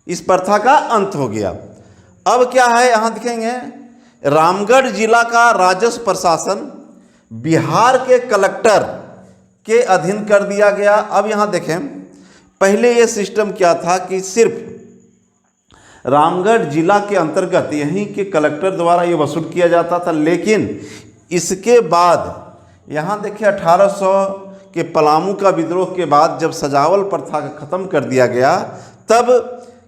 इस प्रथा का अंत हो गया। अब क्या है, यहाँ दिखेंगे रामगढ़ जिला का राजस्व प्रशासन बिहार के कलेक्टर के अधीन कर दिया गया। अब यहाँ देखें, पहले ये सिस्टम क्या था कि सिर्फ रामगढ़ जिला के अंतर्गत यहीं के कलेक्टर द्वारा ये वसूल किया जाता था, लेकिन इसके बाद यहाँ देखिए 1800 के पलामू का विद्रोह के बाद जब सजावल प्रथा का ख़त्म कर दिया गया, तब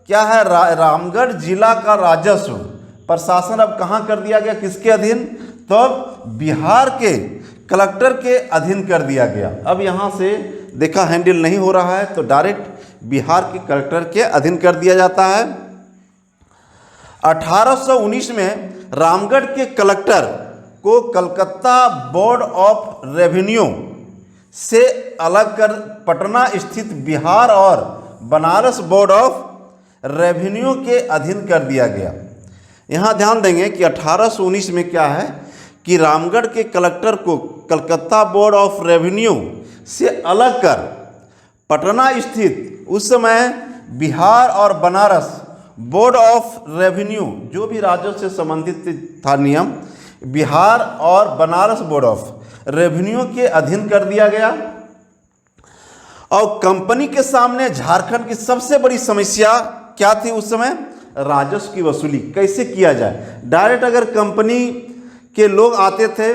क्या है, रामगढ़ जिला का राजस्व प्रशासन अब कहाँ कर दिया गया? किसके अधीन? तो बिहार के कलेक्टर के अधीन कर दिया गया। अब यहाँ से देखा हैंडल नहीं हो रहा है, तो डायरेक्ट बिहार के कलेक्टर के अधीन कर दिया जाता है। 1819 में रामगढ़ के कलेक्टर को कलकत्ता बोर्ड ऑफ रेवेन्यू से अलग कर पटना स्थित बिहार और बनारस बोर्ड ऑफ रेवेन्यू के अधीन कर दिया गया। यहाँ ध्यान देंगे कि 1819 में क्या है कि रामगढ़ के कलेक्टर को कलकत्ता बोर्ड ऑफ रेवेन्यू से अलग कर पटना स्थित उस समय बिहार और बनारस बोर्ड ऑफ रेवेन्यू, जो भी राज्यों से संबंधित था नियम, बिहार और बनारस बोर्ड ऑफ रेवेन्यू के अधीन कर दिया गया। और कंपनी के सामने झारखंड की सबसे बड़ी समस्या क्या थी उस समय? राजस्व की वसूली कैसे किया जाए। डायरेक्ट अगर कंपनी के लोग आते थे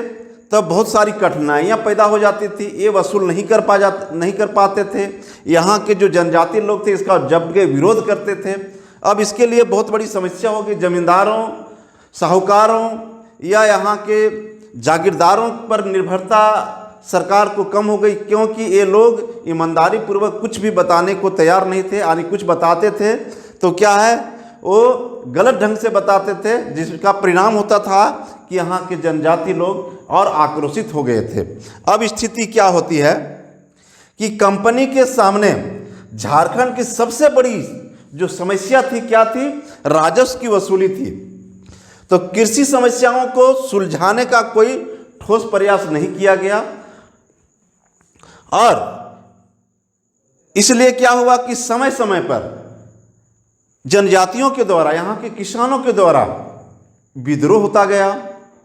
तब बहुत सारी कठिनाइयाँ पैदा हो जाती थी, ये वसूल नहीं कर पाते थे। यहाँ के जो जनजातीय लोग थे इसका जब के विरोध करते थे। अब इसके लिए बहुत बड़ी समस्या होगी। ज़मींदारों, साहूकारों या यहाँ के जागीरदारों पर निर्भरता सरकार को कम हो गई, क्योंकि ये लोग ईमानदारी पूर्वक कुछ भी बताने को तैयार नहीं थे। यानी कुछ बताते थे तो क्या है, वो गलत ढंग से बताते थे, जिसका परिणाम होता था कि यहाँ के जनजाति लोग और आक्रोशित हो गए थे। अब स्थिति क्या होती है कि कंपनी के सामने झारखंड की सबसे बड़ी जो समस्या थी क्या थी, राजस्व की वसूली थी। तो कृषि समस्याओं को सुलझाने का कोई ठोस प्रयास नहीं किया गया और इसलिए क्या हुआ कि समय समय पर जनजातियों के द्वारा, यहाँ के किसानों के द्वारा विद्रोह होता गया,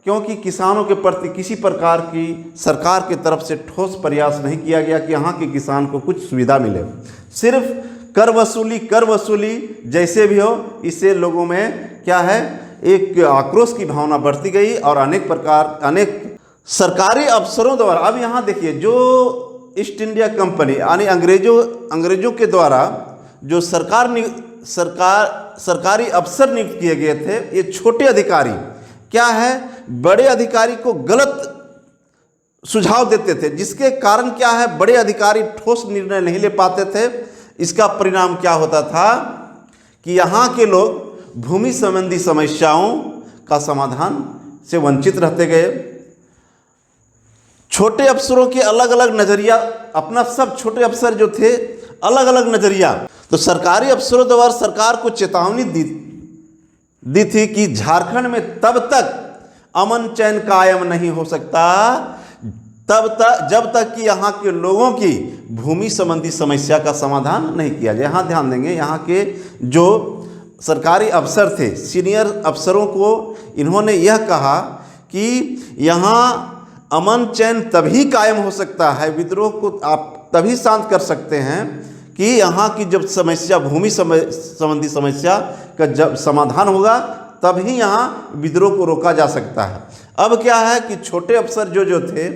क्योंकि किसानों के प्रति किसी प्रकार की सरकार की तरफ से ठोस प्रयास नहीं किया गया कि यहाँ के किसान को कुछ सुविधा मिले। सिर्फ कर वसूली जैसे भी हो, इससे लोगों में क्या है, एक आक्रोश की भावना बढ़ती गई और अनेक सरकारी अफसरों द्वारा। अब यहाँ देखिए, जो ईस्ट इंडिया कंपनी यानी अंग्रेजों के द्वारा जो सरकारी अफसर नियुक्त किए गए थे, ये छोटे अधिकारी क्या है, बड़े अधिकारी को गलत सुझाव देते थे, जिसके कारण क्या है, बड़े अधिकारी ठोस निर्णय नहीं ले पाते थे। इसका परिणाम क्या होता था कि यहाँ के लोग भूमि संबंधी समस्याओं का समाधान से वंचित रहते गए। छोटे अफसरों के अलग अलग नज़रिया, अपना सब छोटे अफसर जो थे अलग अलग नज़रिया। तो सरकारी अफसरों द्वारा सरकार को चेतावनी दी थी कि झारखंड में तब तक अमन चैन कायम नहीं हो सकता जब तक कि यहाँ के लोगों की भूमि संबंधी समस्या का समाधान नहीं किया जाए। यहाँ ध्यान देंगे, यहाँ के जो सरकारी अफसर थे, सीनियर अफसरों को इन्होंने यह कहा कि यहाँ अमन चैन तभी कायम हो सकता है, विद्रोह को आप तभी शांत कर सकते हैं कि यहाँ की जब समस्या, भूमि संबंधी समस्या का जब समाधान होगा तभी यहाँ विद्रोह को रोका जा सकता है। अब क्या है कि छोटे अफसर जो थे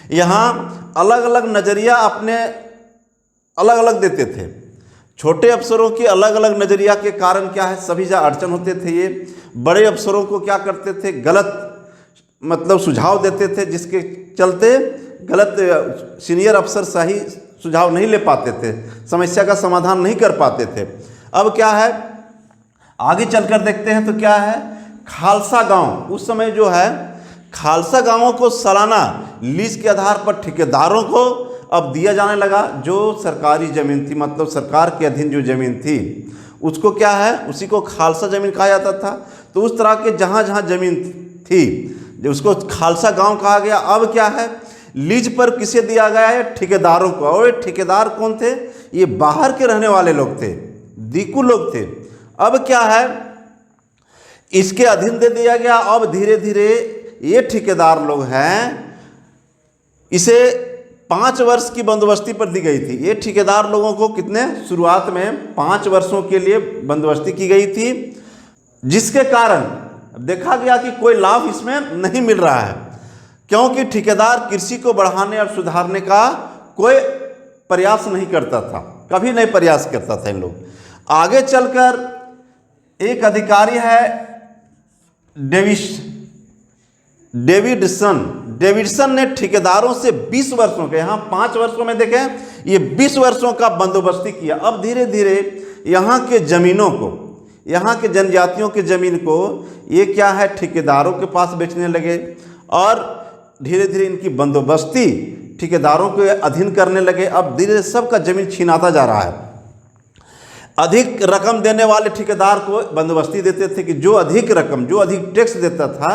यहाँ अलग अलग नज़रिया अपने अलग अलग देते थे। छोटे अफसरों के अलग अलग नज़रिया के कारण क्या है, सभी जगह अड़चन होते थे। ये बड़े अफसरों को क्या करते थे, गलत सुझाव देते थे, जिसके चलते गलत सीनियर अफसर सही सुझाव नहीं ले पाते थे, समस्या का समाधान नहीं कर पाते थे। अब क्या है, आगे चलकर देखते हैं तो क्या है, खालसा गांव उस समय जो है, खालसा गांवों को सालाना लीज के आधार पर ठेकेदारों को अब दिया जाने लगा। जो सरकारी ज़मीन थी, मतलब सरकार के अधीन जो ज़मीन थी उसको क्या है, उसी को खालसा ज़मीन कहा जाता था। तो उस तरह के जहाँ जहाँ ज़मीन थी जो उसको खालसा गांव कहा गया। अब क्या है, लीज पर किसे दिया गया है, ठेकेदारों को। और ये ठेकेदार कौन थे, ये बाहर के रहने वाले लोग थे, दीकू लोग थे। अब क्या है, इसके अधीन दे दिया गया। अब धीरे धीरे ये ठेकेदार लोग हैं, इसे 5 वर्ष की बंदोबस्ती पर दी गई थी। ये ठेकेदार लोगों को कितने, शुरुआत में 5 वर्षों के लिए बंदोबस्ती की गई थी, जिसके कारण देखा गया कि कोई लाभ इसमें नहीं मिल रहा है, क्योंकि ठेकेदार कृषि को बढ़ाने और सुधारने का कोई प्रयास नहीं करता था, कभी नहीं प्रयास करता था इन लोग। आगे चलकर एक अधिकारी है डेविडसन ने ठेकेदारों से 20 वर्षों के, यहाँ 5 वर्षों में देखें, ये 20 वर्षों का बंदोबस्ती किया। अब धीरे धीरे यहाँ के ज़मीनों को, यहाँ के जनजातियों के ज़मीन को ये क्या है, ठेकेदारों के पास बेचने लगे और धीरे धीरे इनकी बंदोबस्ती ठेकेदारों के अधीन करने लगे। अब धीरे सबका ज़मीन छीनाता जा रहा है। अधिक रकम देने वाले ठेकेदार को बंदोबस्ती देते थे कि जो अधिक रकम, जो अधिक टैक्स देता था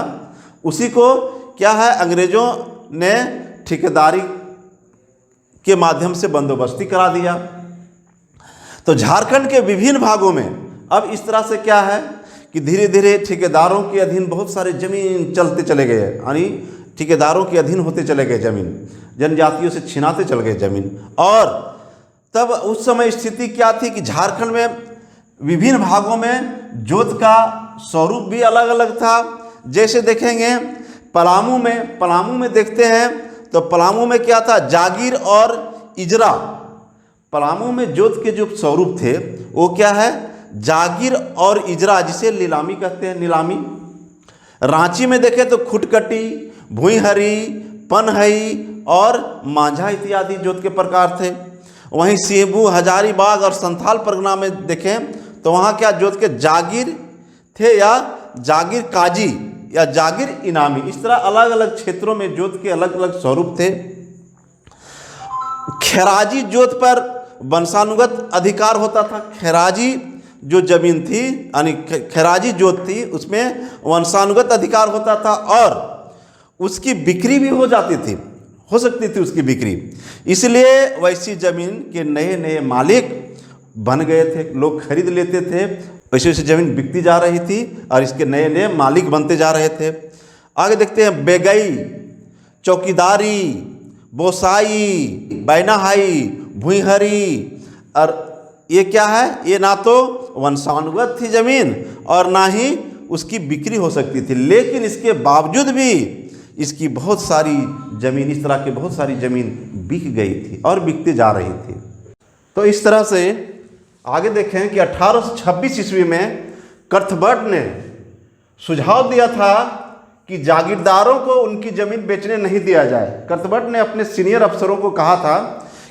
उसी को क्या है, अंग्रेज़ों ने ठेकेदारी के माध्यम से बंदोबस्ती करा दिया। तो झारखंड के विभिन्न भागों में अब इस तरह से क्या है कि धीरे धीरे ठेकेदारों के अधीन बहुत सारे ज़मीन चलते चले गए, यानी ठेकेदारों के अधीन होते चले गए ज़मीन, जनजातियों से छिनाते चले गए ज़मीन। और तब उस समय स्थिति क्या थी कि झारखंड में विभिन्न भागों में जोत का स्वरूप भी अलग अलग था। जैसे देखेंगे पलामू में देखते हैं तो पलामू में क्या था, जागीर और इजरा। पलामू में जोत के जो स्वरूप थे वो क्या है, जागीर और इजरा, जिसे नीलामी कहते हैं, नीलामी। रांची में देखें तो खुटकटी, भुईहरी, पनहई और मांझा इत्यादि जोत के प्रकार थे। वहीं सेबू, हजारीबाग और संथाल परगना में देखें तो वहाँ क्या जोत के जागीर थे या जागीर काजी या जागीर इनामी। इस तरह अलग अलग क्षेत्रों में जोत के अलग अलग स्वरूप थे। खैराजी जोत पर वंशानुगत अधिकार होता था। खैराजी जो जमीन थी यानी खैराजी जोत थी उसमें वंशानुगत अधिकार होता था और उसकी बिक्री भी हो सकती थी उसकी बिक्री। इसलिए वैसी ज़मीन के नए नए मालिक बन गए थे, लोग खरीद लेते थे। वैसे वैसे ज़मीन बिकती जा रही थी और इसके नए नए मालिक बनते जा रहे थे। आगे देखते हैं बेगई, चौकीदारी, बोसाई, बैनाहाई, भुईहरी। और ये क्या है, ये ना तो वंशानुगत थी ज़मीन और ना ही उसकी बिक्री हो सकती थी, लेकिन इसके बावजूद भी इसकी बहुत सारी ज़मीन, इस तरह की बहुत सारी ज़मीन बिक गई थी और बिकती जा रही थी। तो इस तरह से आगे देखें कि 1826 ईस्वी में कर्थबर्ट ने सुझाव दिया था कि जागीरदारों को उनकी ज़मीन बेचने नहीं दिया जाए। कर्थबर्ट ने अपने सीनियर अफसरों को कहा था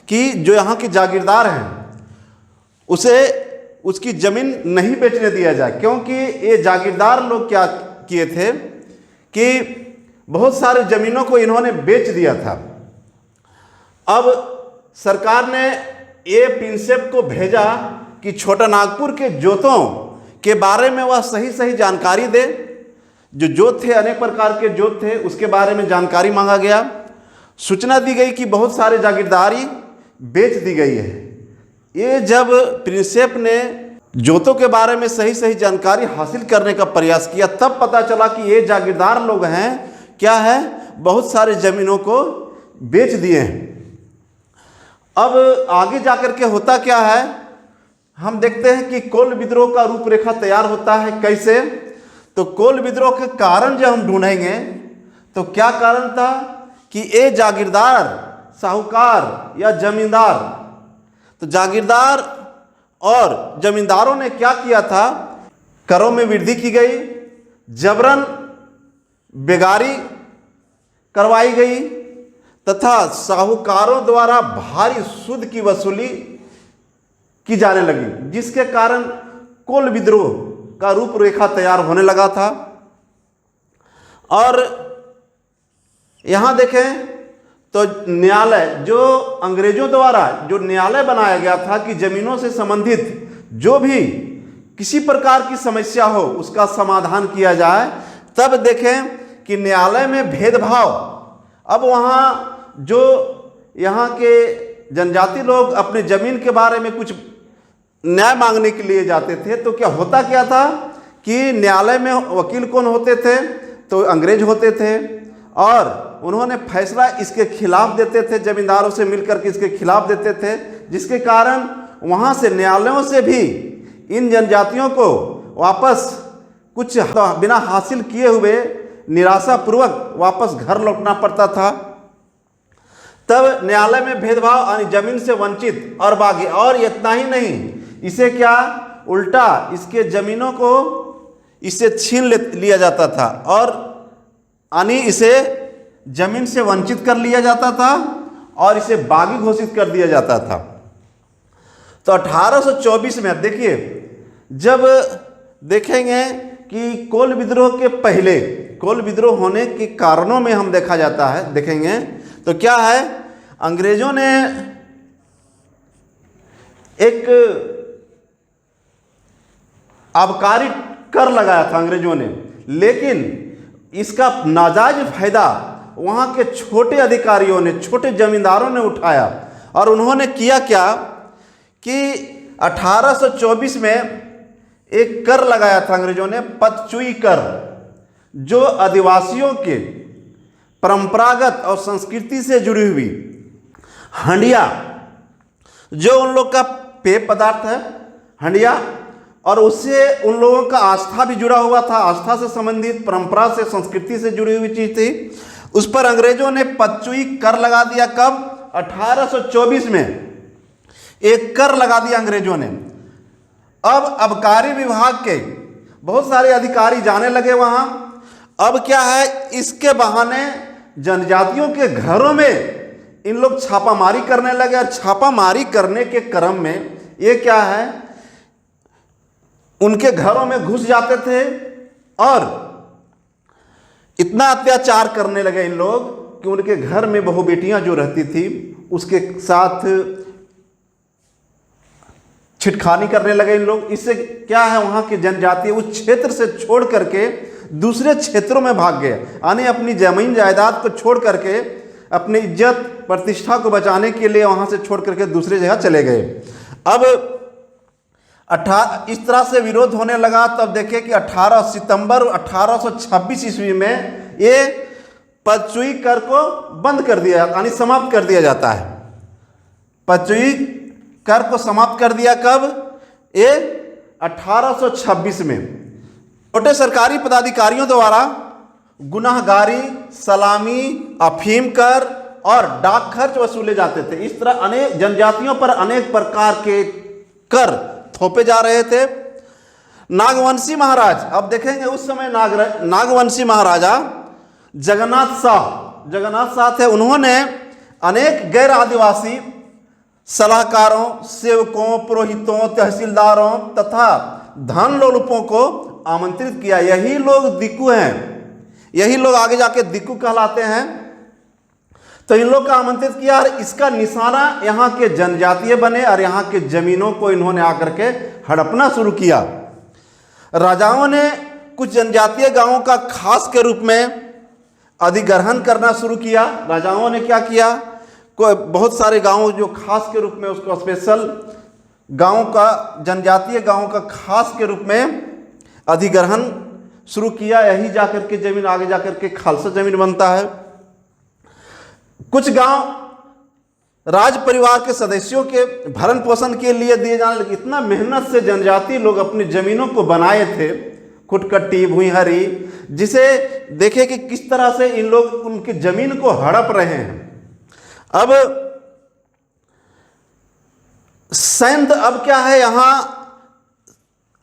कि जो यहाँ के जागीरदार हैं उसे उसकी ज़मीन नहीं बेचने दिया जाए, क्योंकि ये जागीरदार लोग क्या किए थे कि बहुत सारे ज़मीनों को इन्होंने बेच दिया था। अब सरकार ने ये प्रिंसेप को भेजा कि छोटा नागपुर के जोतों के बारे में वह सही सही जानकारी दे। जो जोत थे, अनेक प्रकार के जोत थे, उसके बारे में जानकारी मांगा गया। सूचना दी गई कि बहुत सारे जागीरदारी बेच दी गई है। ये जब प्रिंसेप ने जोतों के बारे में सही सही जानकारी हासिल करने का प्रयास किया तब पता चला कि ये जागीरदार लोग हैं क्या है, बहुत सारे ज़मीनों को बेच दिए हैं। अब आगे जाकर के होता क्या है, हम देखते हैं कि कोल विद्रोह का रूपरेखा तैयार होता है। कैसे, तो कोल विद्रोह के कारण जब हम ढूंढेंगे तो क्या कारण था कि ये जागीरदार, साहूकार या जमींदार, तो जागीरदार और जमींदारों ने क्या किया था, करों में वृद्धि की गई, जबरन बेगारी करवाई गई तथा साहूकारों द्वारा भारी सूद की वसूली की जाने लगी, जिसके कारण कोल विद्रोह का रूपरेखा तैयार होने लगा था। और यहाँ देखें तो न्यायालय, जो अंग्रेजों द्वारा जो न्यायालय बनाया गया था कि ज़मीनों से संबंधित जो भी किसी प्रकार की समस्या हो उसका समाधान किया जाए, तब देखें कि न्यायालय में भेदभाव। अब वहाँ जो यहाँ के जनजाति लोग अपने ज़मीन के बारे में कुछ न्याय मांगने के लिए जाते थे तो क्या था कि न्यायालय में वकील कौन होते थे, तो अंग्रेज होते थे और उन्होंने फैसला इसके खिलाफ देते थे, जमींदारों से मिलकर के इसके खिलाफ देते थे, जिसके कारण वहाँ से न्यायालयों से भी इन जनजातियों को वापस कुछ बिना हासिल किए हुए निराशापूर्वक वापस घर लौटना पड़ता था। तब न्यायालय में भेदभाव यानी जमीन से वंचित और बागी, और इतना ही नहीं, इसे क्या उल्टा इसके जमीनों को इसे छीन लिया जाता था और यानी इसे जमीन से वंचित कर लिया जाता था और इसे बागी घोषित कर दिया जाता था। तो 1824 में देखिए, जब देखेंगे कि कोल विद्रोह के पहले, कोल विद्रोह होने के कारणों में हम देखा जाता है, देखेंगे तो क्या है, अंग्रेजों ने एक आबकारी कर लगाया था अंग्रेजों ने, लेकिन इसका नाजायज फायदा वहाँ के छोटे अधिकारियों ने, छोटे जमींदारों ने उठाया। और उन्होंने किया क्या कि 1824 में एक कर लगाया था अंग्रेजों ने, पतचुई कर, जो आदिवासियों के परंपरागत और संस्कृति से जुड़ी हुई हंडिया, जो उन लोग का पेय पदार्थ है हंडिया, और उससे उन लोगों का आस्था भी जुड़ा हुआ था, आस्था से संबंधित, परंपरा से, संस्कृति से जुड़ी हुई चीज़ थी। उस पर अंग्रेजों ने 5वीं कर लगा दिया। कब? 1824 में एक कर लगा दिया अंग्रेजों ने। अब आबकारी विभाग के बहुत सारे अधिकारी जाने लगे वहाँ। अब क्या है, इसके बहाने जनजातियों के घरों में इन लोग छापामारी करने लगे। और छापामारी करने के क्रम में ये क्या है, उनके घरों में घुस जाते थे और इतना अत्याचार करने लगे इन लोग कि उनके घर में बहू बेटियां जो रहती थी उसके साथ छिटखानी करने लगे इन लोग। इससे क्या है, वहाँ की जनजाति उस क्षेत्र से छोड़ करके दूसरे क्षेत्रों में भाग गए, यानी अपनी जमीन जायदाद को छोड़ करके अपनी इज्जत प्रतिष्ठा को बचाने के लिए वहाँ से छोड़ करके दूसरे जगह चले गए। अब इस तरह से विरोध होने लगा। तब देखे कि 18 सितंबर 1826 ईस्वी में ये 5वीं कर को बंद कर दिया, यानी समाप्त कर दिया जाता है। 5वीं कर को समाप्त कर दिया कब? ये 1826 में। छोटे सरकारी पदाधिकारियों द्वारा गुनाहगारी, सलामी, अफीम कर और डाक खर्च वसूले जाते थे। इस तरह अनेक जनजातियों पर अनेक प्रकार के कर थोपे जा रहे थे। नागवंशी महाराज, अब देखेंगे उस समय नागवंशी महाराजा जगन्नाथ शाह थे। उन्होंने अनेक गैर आदिवासी सलाहकारों, सेवकों, पुरोहितों, तहसीलदारों तथा धन लोलुपों को आमंत्रित किया। यही लोग दिक्कू हैं, यही लोग आगे जाके दिक्कू कहलाते हैं। तो इन लोग का आमंत्रित किया और इसका निशाना यहाँ के जनजातीय बने और यहाँ के जमीनों को इन्होंने आकर के हड़पना शुरू किया। राजाओं ने कुछ जनजातीय गांवों का खास के रूप में अधिग्रहण करना शुरू किया। राजाओं ने क्या किया, कोई बहुत सारे गांव जो खास के रूप में उसको स्पेशल गांव का, जनजातीय गांव का खास के रूप में अधिग्रहण शुरू किया। यही जाकर के जमीन आगे जाकर के खालसा जमीन बनता है। कुछ गांव राज परिवार के सदस्यों के भरण पोषण के लिए दिए जाने लगे। इतना मेहनत से जनजाति लोग अपनी जमीनों को बनाए थे, खुटकट्टी, भुईहरी, जिसे देखे कि किस तरह से इन लोग उनकी जमीन को हड़प रहे हैं। अब सैन्य, अब क्या है, यहाँ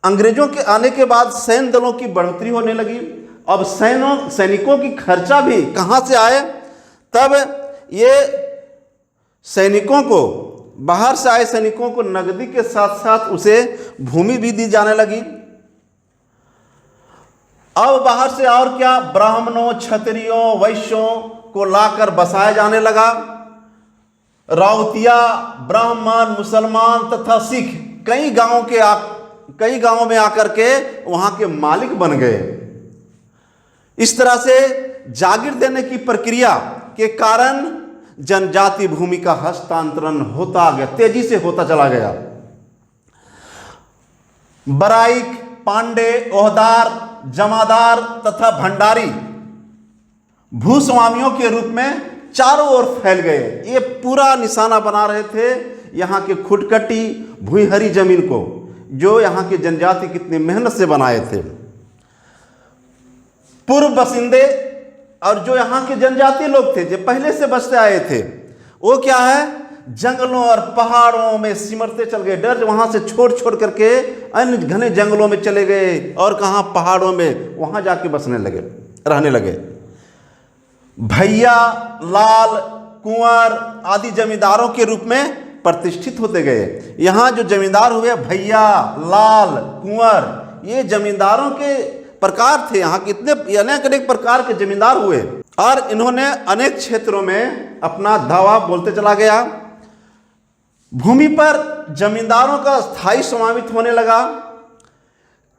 अंग्रेजों के आने के बाद सैन्य दलों की बढ़ोतरी होने लगी। अब सैनिकों की खर्चा भी कहाँ से आए? तब ये सैनिकों को, बाहर से आए सैनिकों को नगदी के साथ साथ उसे भूमि भी दी जाने लगी। अब बाहर से और क्या, ब्राह्मणों, क्षत्रियों, वैश्यों को लाकर बसाया जाने लगा। राउतिया, ब्राह्मण, मुसलमान तथा सिख कई गांवों में आकर के वहां के मालिक बन गए। इस तरह से जागीर देने की प्रक्रिया के कारण जनजाति भूमि का हस्तांतरण होता गया, तेजी से होता चला गया। बराइक, पांडे, ओहदार, जमादार तथा भंडारी भूस्वामियों के रूप में चारों ओर फैल गए। ये पूरा निशाना बना रहे थे यहाँ के खुटकटी, भूईहरी जमीन को, जो यहाँ की जनजाति कितनी मेहनत से बनाए थे। पूर्व बसिंदे और जो यहाँ के जनजातीय लोग थे, जो पहले से बसते आए थे, वो क्या है, जंगलों और पहाड़ों में सिमरते चल गए। डर वहाँ से छोड़ करके अन्य घने जंगलों में चले गए और कहाँ, पहाड़ों में, वहाँ जाके बसने लगे, रहने लगे। भैया, लाल, कुंवर आदि जमींदारों के रूप में प्रतिष्ठित होते गए। यहाँ जो जमींदार हुए, भैया, लाल, कुंवर, ये जमींदारों के प्रकार थे। यहाँ कितने अनेक प्रकार के जमींदार हुए और इन्होंने अनेक क्षेत्रों में अपना दावा बोलते चला गया। भूमि पर जमींदारों का स्थायी समावेश होने लगा।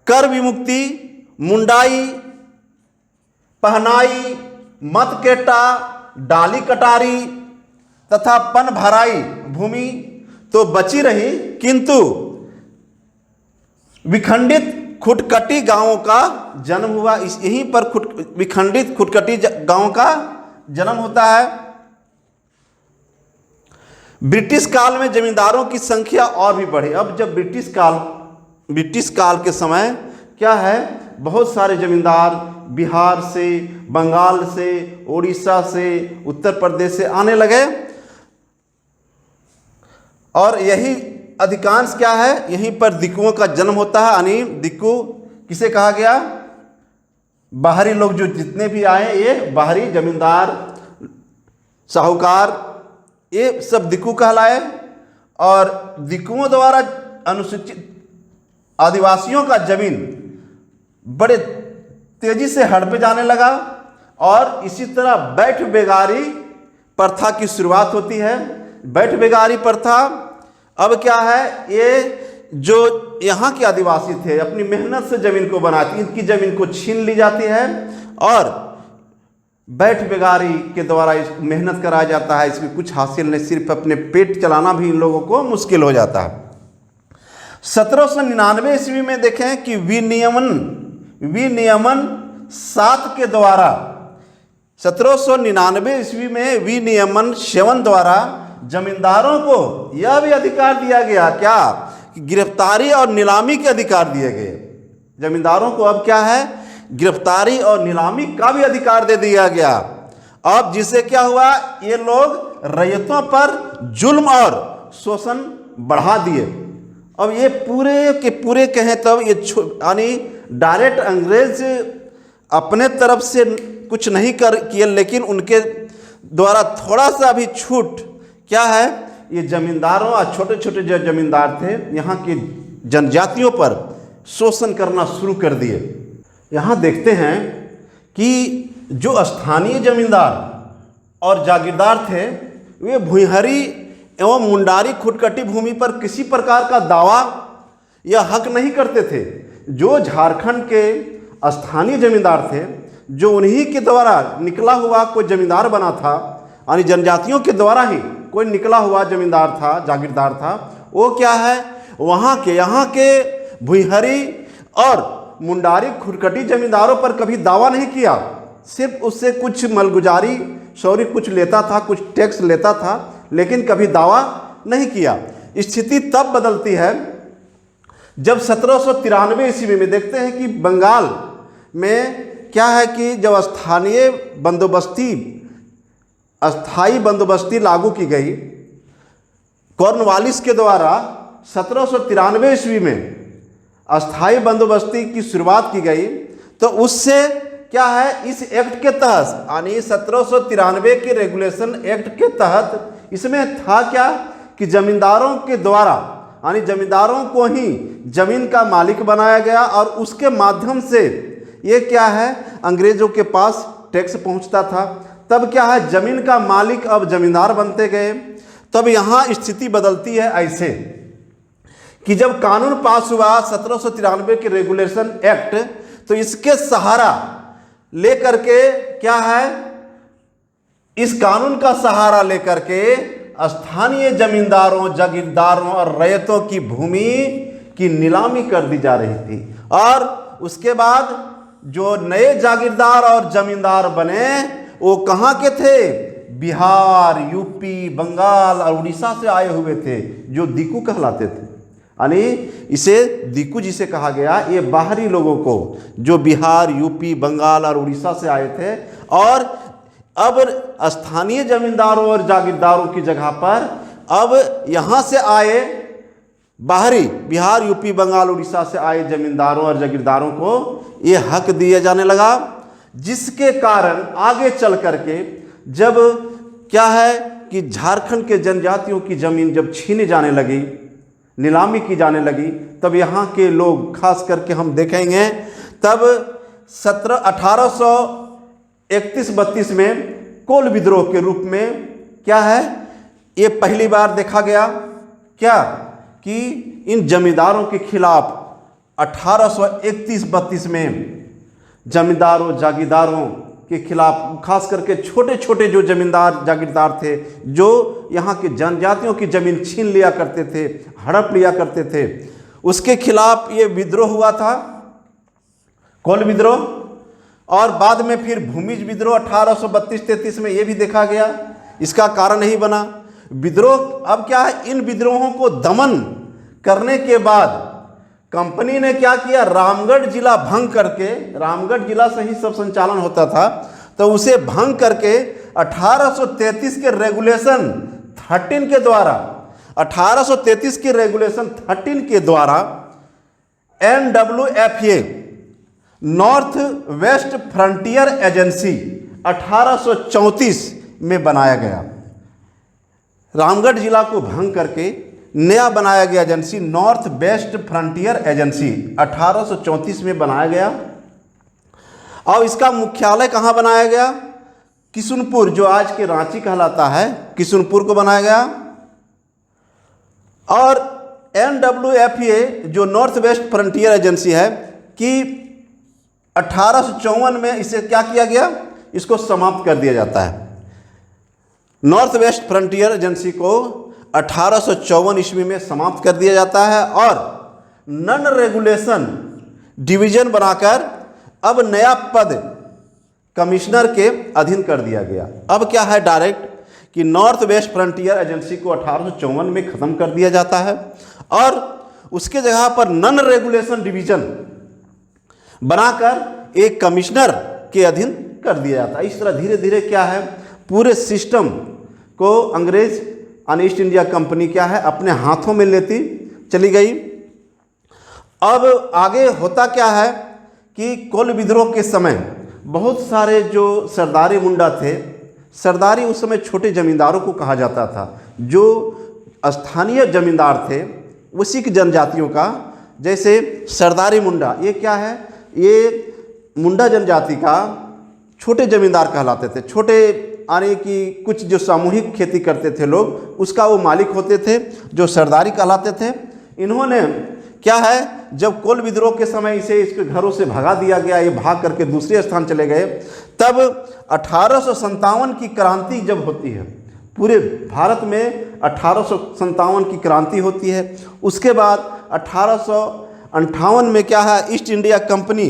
कर विमुक्ति, मुंडाई, पहनाई, मतकेटा, डाली कटारी तथा पन भराई भूमि तो बची रही, किंतु विखंडित खुटकटी गांवों का जन्म हुआ। यहीं पर विखंडित खुटकटी गांवों का जन्म होता है। ब्रिटिश काल में जमींदारों की संख्या और भी बढ़ी। अब जब ब्रिटिश काल ब्रिटिश काल के समय क्या है, बहुत सारे जमींदार बिहार से, बंगाल से, उड़ीसा से, उत्तर प्रदेश से आने लगे और यही अधिकांश क्या है, यहीं पर दिक्कुओं का जन्म होता है। यानी दिक्कू किसे कहा गया, बाहरी लोग जो जितने भी आए ये बाहरी जमींदार, साहूकार, ये सब दिक्कू कहलाए। और दिक्कुओं द्वारा अनुसूचित आदिवासियों का जमीन बड़े तेजी से हड़पे जाने लगा और इसी तरह बैठ बेगारी प्रथा की शुरुआत होती है। बैठ बेगारी प्रथा अब क्या है, ये जो यहाँ के आदिवासी थे अपनी मेहनत से ज़मीन को बनाती, इनकी ज़मीन को छीन ली जाती है और बैठ बेगारी के द्वारा मेहनत कराया जाता है। इसमें कुछ हासिल नहीं, सिर्फ अपने पेट चलाना भी इन लोगों को मुश्किल हो जाता है। 1799 ईस्वी में देखें कि विनियमन 7 के द्वारा, 1799 ईस्वी में विनियमन 7 द्वारा जमींदारों को यह भी अधिकार दिया गया क्या, कि गिरफ्तारी और नीलामी के अधिकार दिए गए। जमींदारों को अब क्या है, गिरफ्तारी और नीलामी का भी अधिकार दे दिया गया। अब जिससे क्या हुआ, ये लोग रैयतों पर जुल्म और शोषण बढ़ा दिए। अब ये पूरे के पूरे कहें तब ये यानी डायरेक्ट अंग्रेज अपने तरफ से कुछ नहीं किए, लेकिन उनके द्वारा थोड़ा सा भी छूट क्या है, ये जमींदारों और छोटे छोटे जो जमींदार थे यहाँ की जनजातियों पर शोषण करना शुरू कर दिए। यहाँ देखते हैं कि जो स्थानीय जमींदार और जागीरदार थे वे भुइहरी एवं मुंडारी खुदकटी भूमि पर किसी प्रकार का दावा या हक नहीं करते थे। जो झारखंड के स्थानीय जमींदार थे, जो उन्हीं के द्वारा निकला हुआ कोई जमींदार बना था, यानी जनजातियों के द्वारा ही कोई निकला हुआ जमींदार था, जागीरदार था, वो क्या है, यहाँ के भुइहरी और मुंडारी खुदकटी जमींदारों पर कभी दावा नहीं किया। सिर्फ उससे कुछ मलगुजारी शौरी कुछ लेता था, कुछ टैक्स लेता था, लेकिन कभी दावा नहीं किया। स्थिति तब बदलती है जब 1793 ईस्वी में देखते हैं कि बंगाल में क्या है कि जब अस्थाई बंदोबस्ती लागू की गई कॉर्नवालिस के द्वारा, 1793 ईस्वी में अस्थाई बंदोबस्ती की शुरुआत की गई। तो उससे क्या है, इस एक्ट के तहत यानी 1793 के रेगुलेशन एक्ट के तहत इसमें था क्या कि जमींदारों के द्वारा यानी जमींदारों को ही जमीन का मालिक बनाया गया और उसके माध्यम से ये क्या है अंग्रेजों के पास टैक्स पहुंचता था। तब क्या है, जमीन का मालिक अब जमींदार बनते गए। तब यहाँ स्थिति बदलती है ऐसे कि जब कानून पास हुआ 1793 के रेगुलेशन एक्ट, तो इसके सहारा लेकर के क्या है, इस कानून का सहारा लेकर के स्थानीय जमींदारों, जागीरदारों और रैयतों की भूमि की नीलामी कर दी जा रही थी। और उसके बाद जो नए जागीरदार और जमींदार बने वो कहाँ के थे, बिहार, यूपी, बंगाल और उड़ीसा से आए हुए थे, जो दिक्कू कहलाते थे। यानी इसे दिक्कू जिसे कहा गया, ये बाहरी लोगों को जो बिहार, यूपी, बंगाल और उड़ीसा से आए थे। और अब स्थानीय जमींदारों और जागीरदारों की जगह पर अब यहाँ से आए बाहरी बिहार, यूपी, बंगाल, उड़ीसा से आए जमींदारों और जागीरदारों को ये हक दिया जाने लगा, जिसके कारण आगे चल करके जब क्या है कि झारखंड के जनजातियों की ज़मीन जब छीने जाने लगी, नीलामी की जाने लगी, तब यहाँ के लोग खास करके हम देखेंगे तब 1831-32 में कोल विद्रोह के रूप में क्या है ये पहली बार देखा गया क्या कि इन जमींदारों के खिलाफ 1831-32 में जमींदारों जागीरदारों के खिलाफ खास करके छोटे छोटे जो जमींदार जागीरदार थे, जो यहाँ के जनजातियों की ज़मीन छीन लिया करते थे, हड़प लिया करते थे, उसके खिलाफ ये विद्रोह हुआ था, कोल विद्रोह। और बाद में फिर भूमिज विद्रोह 1832-33 में ये भी देखा गया। इसका कारण ही बना विद्रोह। अब क्या है, इन विद्रोहों को दमन करने के बाद कंपनी ने क्या किया, रामगढ़ जिला भंग करके, रामगढ़ जिला से ही सब संचालन होता था, तो उसे भंग करके 1833 के रेगुलेशन 13 के द्वारा, 1833 के रेगुलेशन 13 के द्वारा NWFA north west frontier agency 1834 में बनाया गया। रामगढ़ जिला को भंग करके नया बनाया गया agency north west frontier agency 1834 में बनाया गया। और इसका मुख्यालय कहाँ बनाया गया, किशुनपुर, जो आज के रांची कहलाता है, किशुनपुर को बनाया गया। और NWFA जो नॉर्थ वेस्ट फ्रंटियर एजेंसी है कि 1854 में इसे क्या किया गया, इसको समाप्त कर दिया जाता है। नॉर्थ वेस्ट फ्रंटियर एजेंसी को 1854 ईस्वी में समाप्त कर दिया जाता है और नन रेगुलेशन डिवीजन बनाकर अब नया पद कमिश्नर के अधीन कर दिया गया। अब क्या है डायरेक्ट कि नॉर्थ वेस्ट फ्रंटियर एजेंसी को 1854 में ख़त्म कर दिया जाता है और उसके जगह पर नन रेगुलेशन डिवीजन बनाकर एक कमिश्नर के अधीन कर दिया जाता है। इस तरह धीरे धीरे क्या है, पूरे सिस्टम को अंग्रेज और ईस्ट इंडिया कंपनी क्या है अपने हाथों में लेती चली गई। अब आगे होता क्या है कि कोल विद्रोह के समय बहुत सारे जो सरदारी मुंडा थे, सरदारी उस समय छोटे जमींदारों को कहा जाता था, जो स्थानीय जमींदार थे उसी की जनजातियों का, जैसे सरदारी मुंडा, ये क्या है, ये मुंडा जनजाति का छोटे जमींदार कहलाते थे। छोटे यानी कि कुछ जो सामूहिक खेती करते थे लोग, उसका वो मालिक होते थे, जो सरदारी कहलाते थे। इन्होंने क्या है, जब कोल विद्रोह के समय इसे इसके घरों से भगा दिया गया, ये भाग करके दूसरे स्थान चले गए, तब 1857 की क्रांति जब होती है, पूरे भारत में 1857 की क्रांति होती है। उसके बाद 1858 में क्या है, ईस्ट इंडिया कंपनी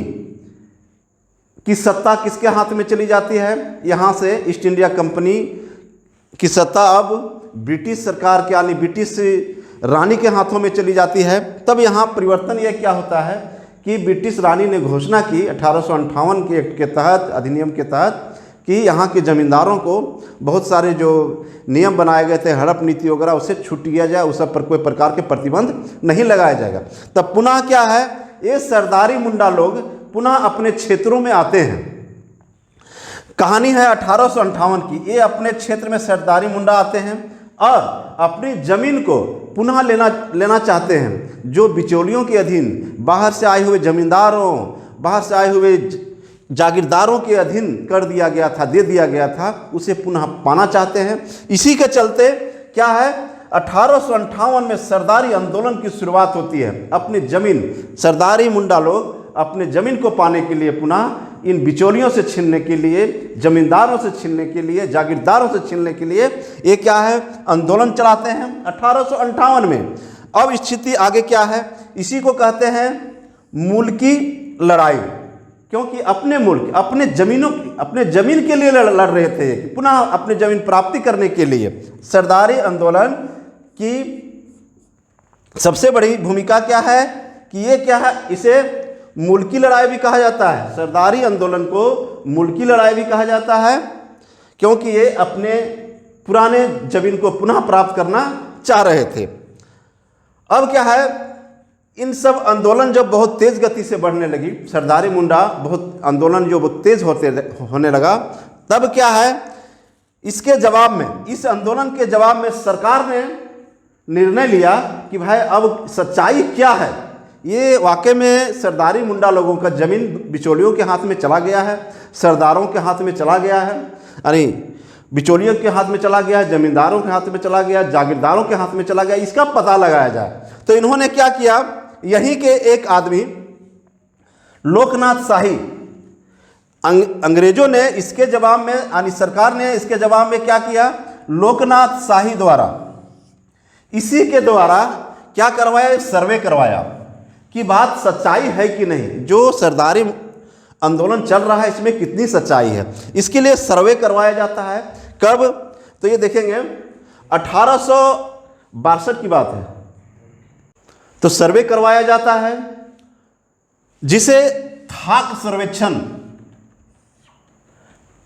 की सत्ता किसके हाथ में चली जाती है, यहाँ से ईस्ट इंडिया कंपनी की सत्ता अब ब्रिटिश सरकार के यानी ब्रिटिश रानी के हाथों में चली जाती है। तब यहाँ परिवर्तन यह क्या होता है कि ब्रिटिश रानी ने घोषणा की 1858 के एक्ट के तहत, अधिनियम के तहत, कि यहाँ के ज़मींदारों को बहुत सारे जो नियम बनाए गए थे, हड़प नीति वगैरह, उसे छूट दिया जाए, उस पर कोई प्रकार के प्रतिबंध नहीं लगाया जाएगा। तब पुनः क्या है, ये सरदारी मुंडा लोग पुनः अपने क्षेत्रों में आते हैं। कहानी है 1858 की। ये अपने क्षेत्र में सरदारी मुंडा आते हैं और अपनी ज़मीन को पुनः लेना चाहते हैं। जो बिचौलियों के अधीन बाहर से आए हुए जमींदारों, बाहर से आए हुए जागीरदारों के अधीन कर दिया गया था, दे दिया गया था, उसे पुनः पाना चाहते हैं। इसी के चलते क्या है, 1858 में सरदारी आंदोलन की शुरुआत होती है। अपनी ज़मीन, सरदारी मुंडा लोग अपने ज़मीन को पाने के लिए, पुनः इन बिचौलियों से छीनने के लिए, ज़मींदारों से छीनने के लिए, जागीरदारों से छीनने के लिए ये क्या है, आंदोलन चलाते हैं 1858 में। अब स्थिति आगे क्या है, इसी को कहते हैं मुल्की लड़ाई, क्योंकि अपने मुल्क, अपने ज़मीन के लिए लड़ रहे थे, पुनः अपने ज़मीन प्राप्ति करने के लिए। सरदारी आंदोलन की सबसे बड़ी भूमिका क्या है कि ये क्या है, इसे मुल्की लड़ाई भी कहा जाता है। सरदारी आंदोलन को मुल्की लड़ाई भी कहा जाता है, क्योंकि ये अपने पुराने ज़मीन को पुनः प्राप्त करना चाह रहे थे। अब क्या है, इन सब आंदोलन जब बहुत तेज़ गति से बढ़ने लगी, सरदारी मुंडा बहुत आंदोलन जो बहुत तेज़ होने लगा, तब क्या है, इसके जवाब में, इस आंदोलन के जवाब में सरकार ने निर्णय लिया कि भाई अब सच्चाई क्या है। ये वाकई में सरदारी मुंडा लोगों का ज़मीन बिचौलियों के हाथ में चला गया है, सरदारों के हाथ में चला गया है, अरे बिचौलियों के हाथ में चला गया है, ज़मींदारों के हाथ में चला गया, जागीरदारों के हाथ में चला गया, इसका पता लगाया जाए। तो इन्होंने क्या किया, यहीं के एक आदमी लोकनाथ शाही, अंग्रेजों ने इसके जवाब में, यानी सरकार ने इसके जवाब में क्या किया, लोकनाथ शाही द्वारा, इसी के द्वारा क्या करवाया, सर्वे करवाया कि बात सच्चाई है कि नहीं, जो सरदारी आंदोलन चल रहा है इसमें कितनी सच्चाई है। इसके लिए सर्वे करवाया जाता है। कब, तो ये देखेंगे 1862 की बात है। तो सर्वे करवाया जाता है, जिसे थाक सर्वेक्षण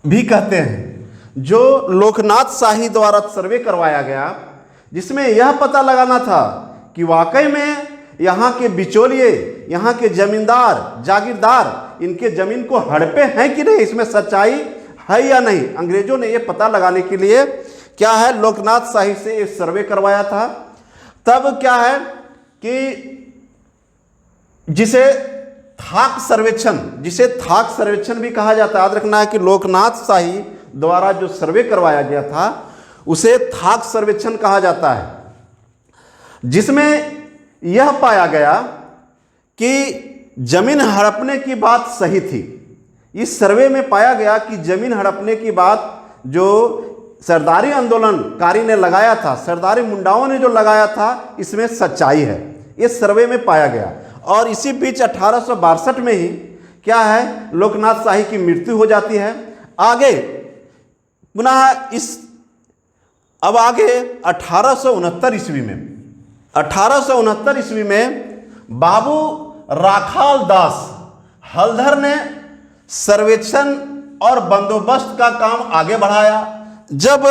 भी कहते हैं, जो लोकनाथ शाही द्वारा सर्वे करवाया गया, जिसमें यह पता लगाना था कि वाकई में यहाँ के बिचौलिए, यहाँ के जमींदार जागीरदार इनके ज़मीन को हड़पे हैं कि नहीं, इसमें सच्चाई है या नहीं। अंग्रेजों ने यह पता लगाने के लिए क्या है, लोकनाथ शाही से एक सर्वे करवाया था। तब क्या है कि जिसे थाक सर्वेक्षण भी कहा जाता है। याद रखना है कि लोकनाथ शाही द्वारा जो सर्वे करवाया गया था उसे थाक सर्वेक्षण कहा जाता है, जिसमें यह पाया गया कि जमीन हड़पने की बात सही थी। इस सर्वे में पाया गया कि जमीन हड़पने की बात जो सरदारी आंदोलनकारी ने लगाया था, सरदारी मुंडाओं ने जो लगाया था, इसमें सच्चाई है, इस सर्वे में पाया गया। और इसी बीच 1862 में ही क्या है, लोकनाथ शाही की मृत्यु हो जाती है। आगे पुनः अब आगे 1869 ईस्वी में बाबू राखाल दास हलधर ने सर्वेक्षण और बंदोबस्त का काम आगे बढ़ाया। जब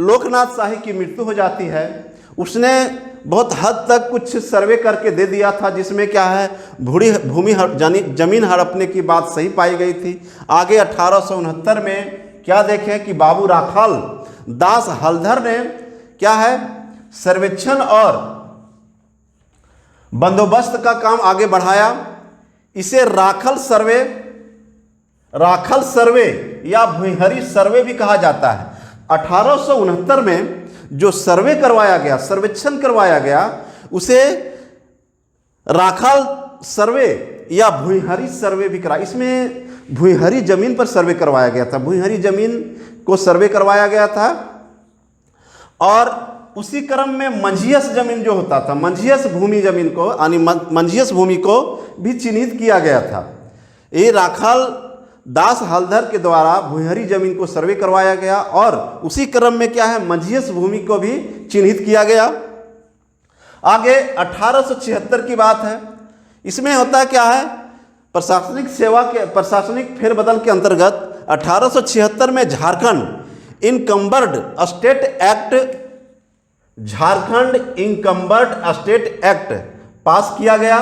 लोकनाथ शाही की मृत्यु हो जाती है, उसने बहुत हद तक कुछ सर्वे करके दे दिया था, जिसमें क्या है, जमीन हड़पने की बात सही पाई गई थी। आगे 1869 में क्या देखें कि बाबू राखाल दास हलधर ने क्या है, सर्वेक्षण और बंदोबस्त का काम आगे बढ़ाया। इसे राखल सर्वे या भुईहरी सर्वे भी कहा जाता है। 1869 में जो सर्वे करवाया गया, सर्वेक्षण करवाया गया, उसे राखाल सर्वे या भुईहरी सर्वे भी करा। इसमें भुईहरी जमीन पर सर्वे करवाया गया था, भुईहरी जमीन को सर्वे करवाया गया था। और उसी क्रम में मंझियस जमीन जो होता था, मंझियस भूमि जमीन को, यानी मंझियस भूमि को भी चिन्हित किया गया था। ये राखाल दास हलधर के द्वारा भुईहरी जमीन को सर्वे करवाया गया और उसी क्रम में क्या है, मंझियस भूमि को भी चिन्हित किया गया। आगे 1876 की बात है। इसमें होता क्या है, प्रशासनिक फेरबदल के अंतर्गत 1876 में झारखंड इनकम्बर्ड स्टेट एक्ट पास किया गया,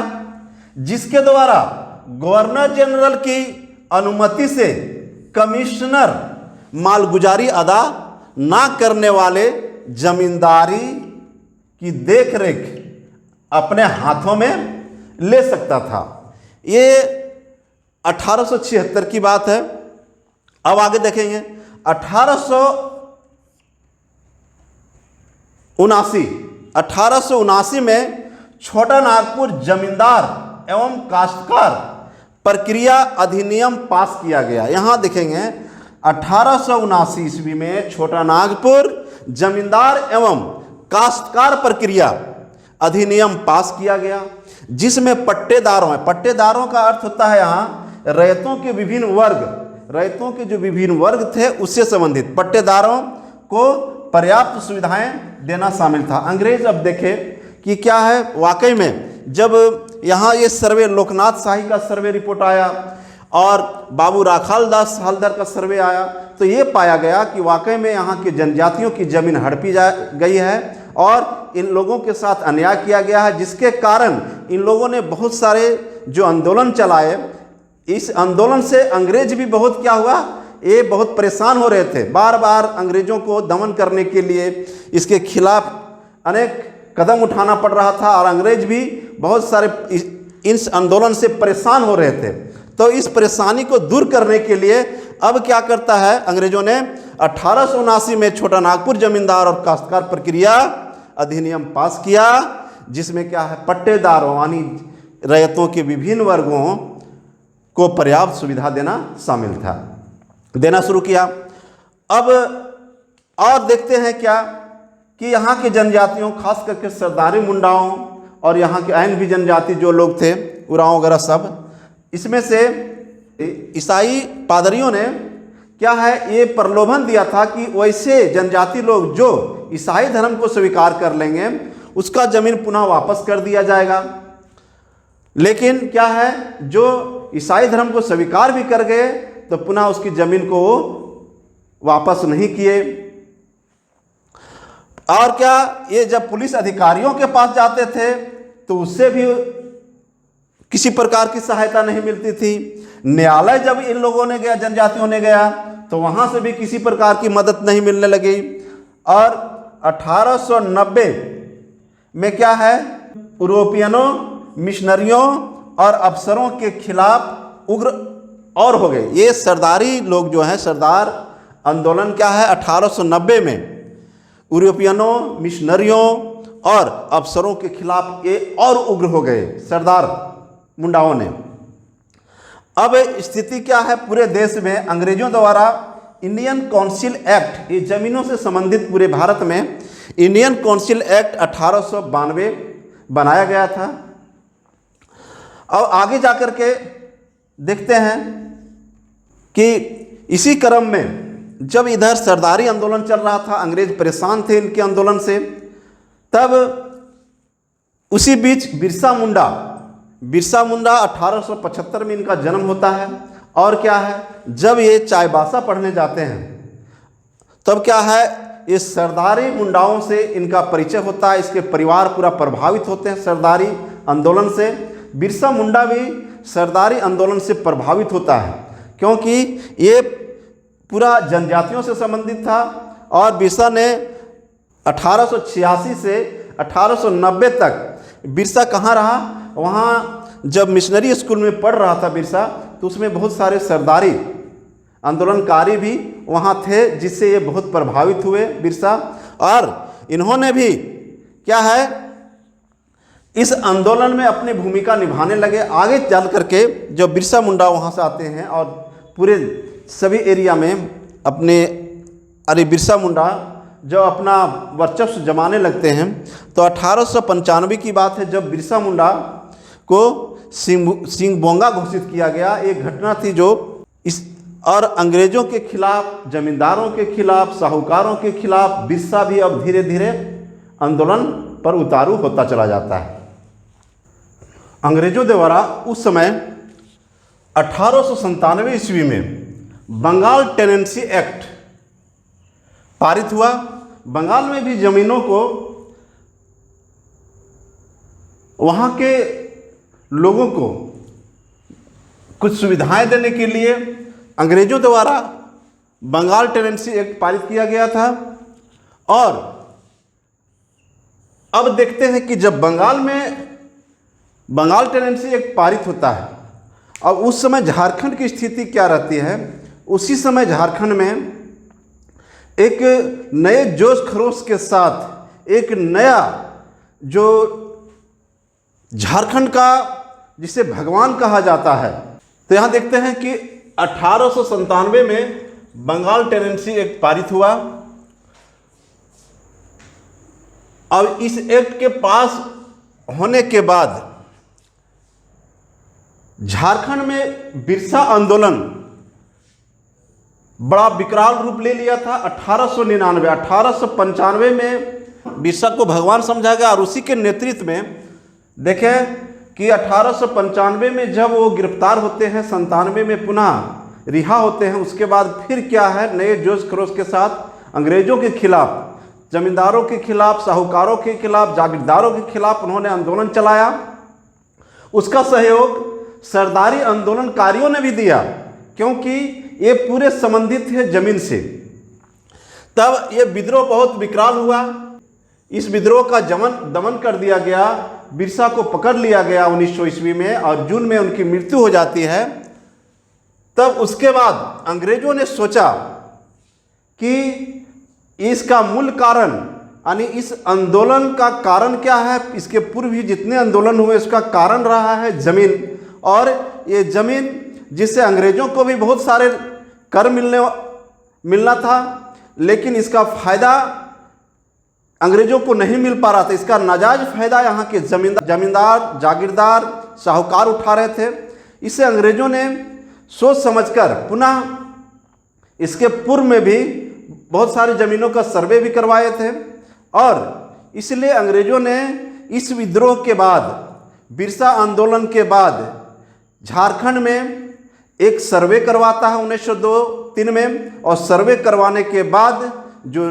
जिसके द्वारा गवर्नर जनरल की अनुमति से कमिश्नर मालगुजारी अदा ना करने वाले जमींदारी की देखरेख अपने हाथों में ले सकता था। ये 1876 की बात है। अब आगे देखेंगे 1879 में छोटा नागपुर जमींदार एवं काश्तकार प्रक्रिया अधिनियम पास किया गया। यहाँ देखेंगे 1879 ईस्वी में छोटा नागपुर जमींदार एवं काश्तकार प्रक्रिया अधिनियम पास किया गया, जिसमें पट्टेदारों का अर्थ होता है यहाँ रैयतों के जो विभिन्न वर्ग थे उससे संबंधित पट्टेदारों को पर्याप्त सुविधाएं देना शामिल था। अंग्रेज अब देखे कि क्या है, वाकई में जब यहाँ ये सर्वे लोकनाथ शाही का सर्वे रिपोर्ट आया और बाबू राखाल दास हलधर का सर्वे आया, तो ये पाया गया कि वाकई में यहाँ के जनजातियों की जमीन हड़पी गई है और इन लोगों के साथ अन्याय किया गया है, जिसके कारण इन लोगों ने बहुत सारे जो आंदोलन चलाए। इस आंदोलन से अंग्रेज भी बहुत क्या हुआ, ये बहुत परेशान हो रहे थे। बार बार अंग्रेजों को दमन करने के लिए इसके खिलाफ अनेक कदम उठाना पड़ रहा था और अंग्रेज भी बहुत सारे इस आंदोलन से परेशान हो रहे थे। तो इस परेशानी को दूर करने के लिए अब क्या करता है, अंग्रेजों ने 1879 में छोटा नागपुर जमींदार और काश्तकार प्रक्रिया अधिनियम पास किया, जिसमें क्या है, पट्टेदारों यानी रैयतों के विभिन्न वर्गों को पर्याप्त सुविधा देना शामिल था, देना शुरू किया। अब और देखते हैं क्या कि यहाँ के जनजातियों, खास करके सरदारी मुंडाओं और यहाँ के अन्य भी जनजाति जो लोग थे, उरांव वगैरह सब, इसमें से ईसाई पादरियों ने क्या है, ये प्रलोभन दिया था कि वैसे जनजाति लोग जो ईसाई धर्म को स्वीकार कर लेंगे उसका ज़मीन पुनः वापस कर दिया जाएगा। लेकिन क्या है, जो ईसाई धर्म को स्वीकार भी कर गए तो पुनः उसकी जमीन को वो वापस नहीं किए। और क्या, ये जब पुलिस अधिकारियों के पास जाते थे तो उससे भी किसी प्रकार की सहायता नहीं मिलती थी। न्यायालय जब इन लोगों ने गया, जनजातियों ने गया, तो वहाँ से भी किसी प्रकार की मदद नहीं मिलने लगी। और 1890 में क्या है, यूरोपियनों, मिशनरियों और अफसरों के खिलाफ उग्र और हो गए। ये सरदारी लोग जो हैं, सरदार आंदोलन क्या है, 1890 में यूरोपियनों, मिशनरियों और अफसरों के खिलाफ ये और उग्र हो गए सरदार मुंडाओं ने। अब स्थिति क्या है, पूरे देश में अंग्रेजों द्वारा इंडियन काउंसिल एक्ट, ये जमीनों से संबंधित पूरे भारत में इंडियन काउंसिल एक्ट 1892 बनाया गया था। अब आगे जाकर के देखते हैं कि इसी क्रम में जब इधर सरदारी आंदोलन चल रहा था, अंग्रेज परेशान थे इनके आंदोलन से, तब उसी बीच बिरसा मुंडा 1875 में इनका जन्म होता है। और क्या है, जब ये चाईबासा पढ़ने जाते हैं तब क्या है, इस सरदारी मुंडाओं से इनका परिचय होता है। इसके परिवार पूरा प्रभावित होते हैं सरदारी आंदोलन से। बिरसा मुंडा भी सरदारी आंदोलन से प्रभावित होता है, क्योंकि ये पूरा जनजातियों से संबंधित था। और बिरसा ने 1886 से 1890 तक बिरसा कहाँ रहा, वहाँ जब मिशनरी स्कूल में पढ़ रहा था बिरसा, तो उसमें बहुत सारे सरदारी आंदोलनकारी भी वहाँ थे, जिससे ये बहुत प्रभावित हुए बिरसा। और इन्होंने भी क्या है, इस आंदोलन में अपनी भूमिका निभाने लगे। आगे चल करके जब बिरसा मुंडा वहाँ से आते हैं और पूरे सभी एरिया में बिरसा मुंडा जब अपना वर्चस्व जमाने लगते हैं, तो 1895 की बात है, जब बिरसा मुंडा को सिंगबोंगा घोषित किया गया। एक घटना थी जो इस और अंग्रेजों के खिलाफ, जमींदारों के खिलाफ, साहूकारों के खिलाफ बिरसा भी अब धीरे धीरे आंदोलन पर उतारू होता चला जाता है। अंग्रेजों द्वारा उस समय 1897 ईस्वी में बंगाल टेनेंसी एक्ट पारित हुआ। बंगाल में भी जमीनों को वहाँ के लोगों को कुछ सुविधाएं देने के लिए अंग्रेजों द्वारा बंगाल टेनेंसी एक्ट पारित किया गया था। और अब देखते हैं कि जब बंगाल टेनेंसी एक्ट पारित होता है, अब उस समय झारखंड की स्थिति क्या रहती है। उसी समय झारखंड में एक नए जोश खरोश के साथ एक नया जो झारखंड का जिसे भगवान कहा जाता है, तो यहाँ देखते हैं कि 1897 में बंगाल टेनेंसी एक्ट पारित हुआ। अब इस एक्ट के पास होने के बाद झारखंड में बिरसा आंदोलन बड़ा विकराल रूप ले लिया था। 1895 में बिरसा को भगवान समझा गया और उसी के नेतृत्व में देखें कि 1895 में जब वो गिरफ्तार होते हैं, 97 में पुनः रिहा होते हैं। उसके बाद फिर क्या है, नए जोश खरोश के साथ अंग्रेजों के खिलाफ, जमींदारों के खिलाफ, साहूकारों के खिलाफ, जागीरदारों के खिलाफ उन्होंने आंदोलन चलाया। उसका सहयोग सरदारी आंदोलनकारियों ने भी दिया, क्योंकि ये पूरे संबंधित है जमीन से। तब ये विद्रोह बहुत विकराल हुआ। इस विद्रोह का दमन कर दिया गया। बिरसा को पकड़ लिया गया 1900 ईस्वी में और जून में उनकी मृत्यु हो जाती है। तब उसके बाद अंग्रेजों ने सोचा कि इसका मूल कारण, यानी इस आंदोलन का कारण क्या है। इसके पूर्व भी जितने आंदोलन हुए उसका कारण रहा है जमीन। और ये जमीन जिससे अंग्रेजों को भी बहुत सारे कर मिलना था, लेकिन इसका फ़ायदा अंग्रेजों को नहीं मिल पा रहा था। इसका नाजायज फ़ायदा यहाँ के जमींदार, जागीरदार, साहूकार उठा रहे थे। इससे अंग्रेजों ने सोच समझकर पुनः इसके पूर्व में भी बहुत सारी ज़मीनों का सर्वे भी करवाए थे। और इसलिए अंग्रेजों ने इस विद्रोह के बाद बिरसा आंदोलन के बाद झारखंड में एक सर्वे करवाता है 1902-3 में, और सर्वे करवाने के बाद जो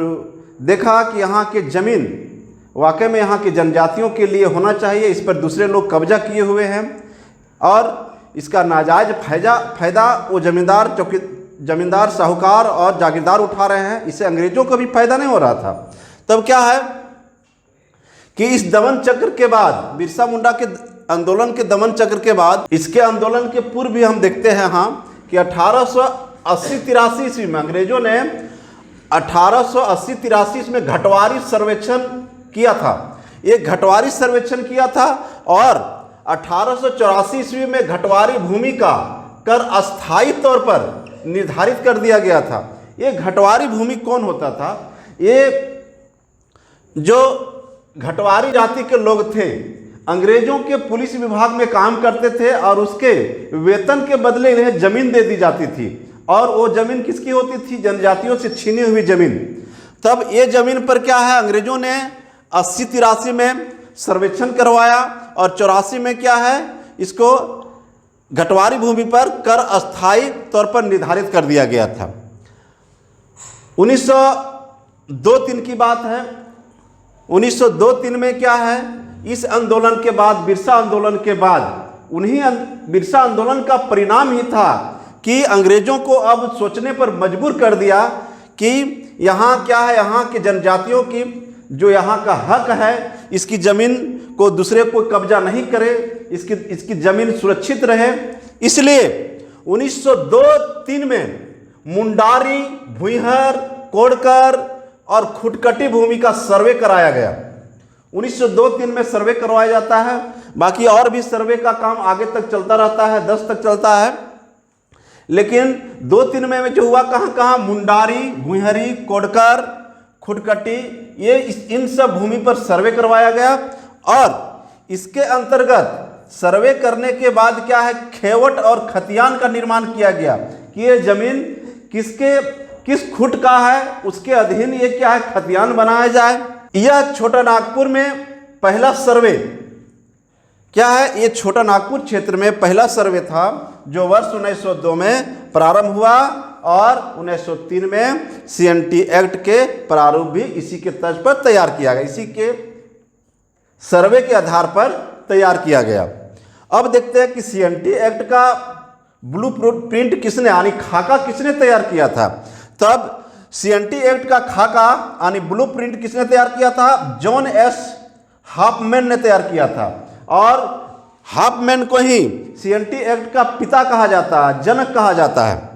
देखा कि यहाँ के ज़मीन वाकई में यहाँ की जनजातियों के लिए होना चाहिए, इस पर दूसरे लोग कब्जा किए हुए हैं और इसका नाजायज फ़ायदा वो जमींदार साहूकार और जागीरदार उठा रहे हैं। इससे अंग्रेज़ों को भी फायदा नहीं हो रहा था। तब क्या है कि इस दमन चक्र के बाद, बिरसा मुंडा के आंदोलन के दमन चक्र के बाद, इसके आंदोलन के पूर्व भी हम देखते हैं कि 1880-83 ईस्वी में अंग्रेज़ों ने 1880-83 में घटवारी सर्वेक्षण किया था। ये घटवारी सर्वेक्षण किया था और 1884 ईस्वी में घटवारी भूमि का कर अस्थायी तौर पर निर्धारित कर दिया गया था। ये घटवारी भूमि कौन होता था? ये जो घटवारी जाति के लोग थे, अंग्रेजों के पुलिस विभाग में काम करते थे और उसके वेतन के बदले इन्हें जमीन दे दी जाती थी, और वो जमीन किसकी होती थी? जनजातियों से छीनी हुई जमीन। तब ये जमीन पर क्या है, अंग्रेजों ने 80-83 में सर्वेक्षण करवाया और 84 में क्या है, इसको घटवारी भूमि पर कर अस्थायी तौर पर निर्धारित कर दिया गया था। 1902-3 की बात है। 1902-3 में क्या है, इस आंदोलन के बाद, बिरसा आंदोलन के बाद, उन्हीं बिरसा आंदोलन का परिणाम ही था कि अंग्रेजों को अब सोचने पर मजबूर कर दिया कि यहाँ क्या है, यहाँ के जनजातियों की जो यहाँ का हक है, इसकी ज़मीन को दूसरे को कब्जा नहीं करे, इसकी ज़मीन सुरक्षित रहे। इसलिए 1902-3 में मुंडारी, भुइहर, कोडकर और खुटकटी भूमि का सर्वे कराया गया। 1902-3 में सर्वे करवाया जाता है। बाकी और भी सर्वे का काम आगे तक चलता रहता है, 10 तक चलता है। लेकिन 2-3 में जो हुआ, कहाँ कहाँ, मुंडारी, भुइहरी, कोडकर, खुटकटी, ये इन सब भूमि पर सर्वे करवाया गया। और इसके अंतर्गत सर्वे करने के बाद क्या है, खेवट और खतियान का निर्माण किया गया कि ये जमीन किस खुट का है, उसके अधीन ये क्या है, खतियान बनाया जाए। यह छोटा नागपुर में पहला सर्वे क्या है, ये छोटा नागपुर क्षेत्र में पहला सर्वे था जो वर्ष 1902 में प्रारंभ हुआ और 1903 में CNT एक्ट के प्रारूप भी इसी के तर्ज पर तैयार किया गया, इसी के सर्वे के आधार पर तैयार किया गया। अब देखते हैं कि CNT एक्ट का ब्लू प्रिंट किसने, यानी खाका किसने तैयार किया था। तब CNT एक्ट का खाका यानी ब्लू प्रिंट किसने तैयार किया था? जॉन S हाफमैन ने तैयार किया था, और हाफमैन को ही CNT एक्ट का पिता कहा जाता है, जनक कहा जाता है।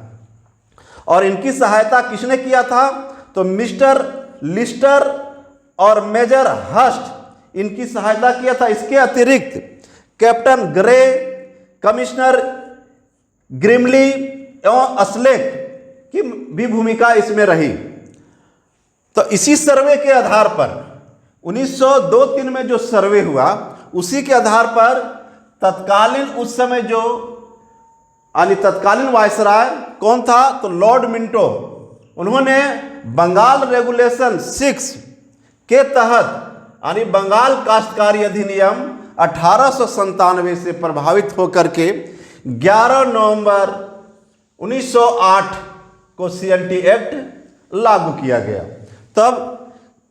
और इनकी सहायता किसने किया था? तो मिस्टर लिस्टर और मेजर हस्ट इनकी सहायता किया था। इसके अतिरिक्त कैप्टन ग्रे, कमिश्नर ग्रिमली एवं अस्लेक की भी भूमिका इसमें रही। तो इसी सर्वे के आधार पर 1902-3 में जो सर्वे हुआ, उसी के आधार पर तत्कालीन उस समय जो यानी तत्कालीन वायसराय कौन था? तो लॉर्ड मिंटो। उन्होंने बंगाल रेगुलेशन 6 के तहत यानी बंगाल काश्तकारी अधिनियम 1897 से प्रभावित होकर के 11 नवंबर 1908 को CNT एक्ट लागू किया गया। तब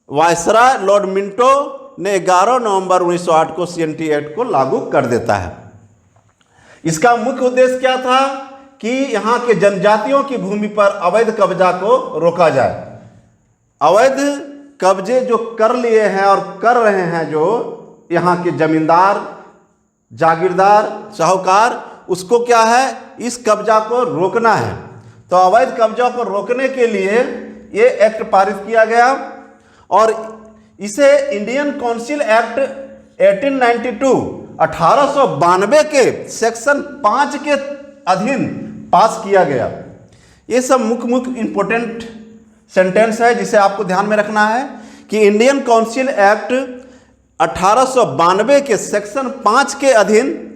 वायसराय लॉर्ड मिंटो ने 11 नवंबर 1908 को CNT एक्ट को लागू कर देता है। इसका मुख्य उद्देश्य क्या था कि यहाँ के जनजातियों की भूमि पर अवैध कब्जा को रोका जाए। अवैध कब्जे जो कर लिए हैं और कर रहे हैं जो यहाँ के जमींदार, जागीरदार, साहूकार, उसको क्या है, इस कब्जा को रोकना है। तो अवैध कब्जा को रोकने के लिए ये एक्ट पारित किया गया और इसे इंडियन काउंसिल एक्ट 1892 के सेक्शन 5 के अधीन पास किया गया। ये सब मुख्य इंपॉर्टेंट सेंटेंस है जिसे आपको ध्यान में रखना है कि इंडियन काउंसिल एक्ट 1892 के सेक्शन 5 के अधीन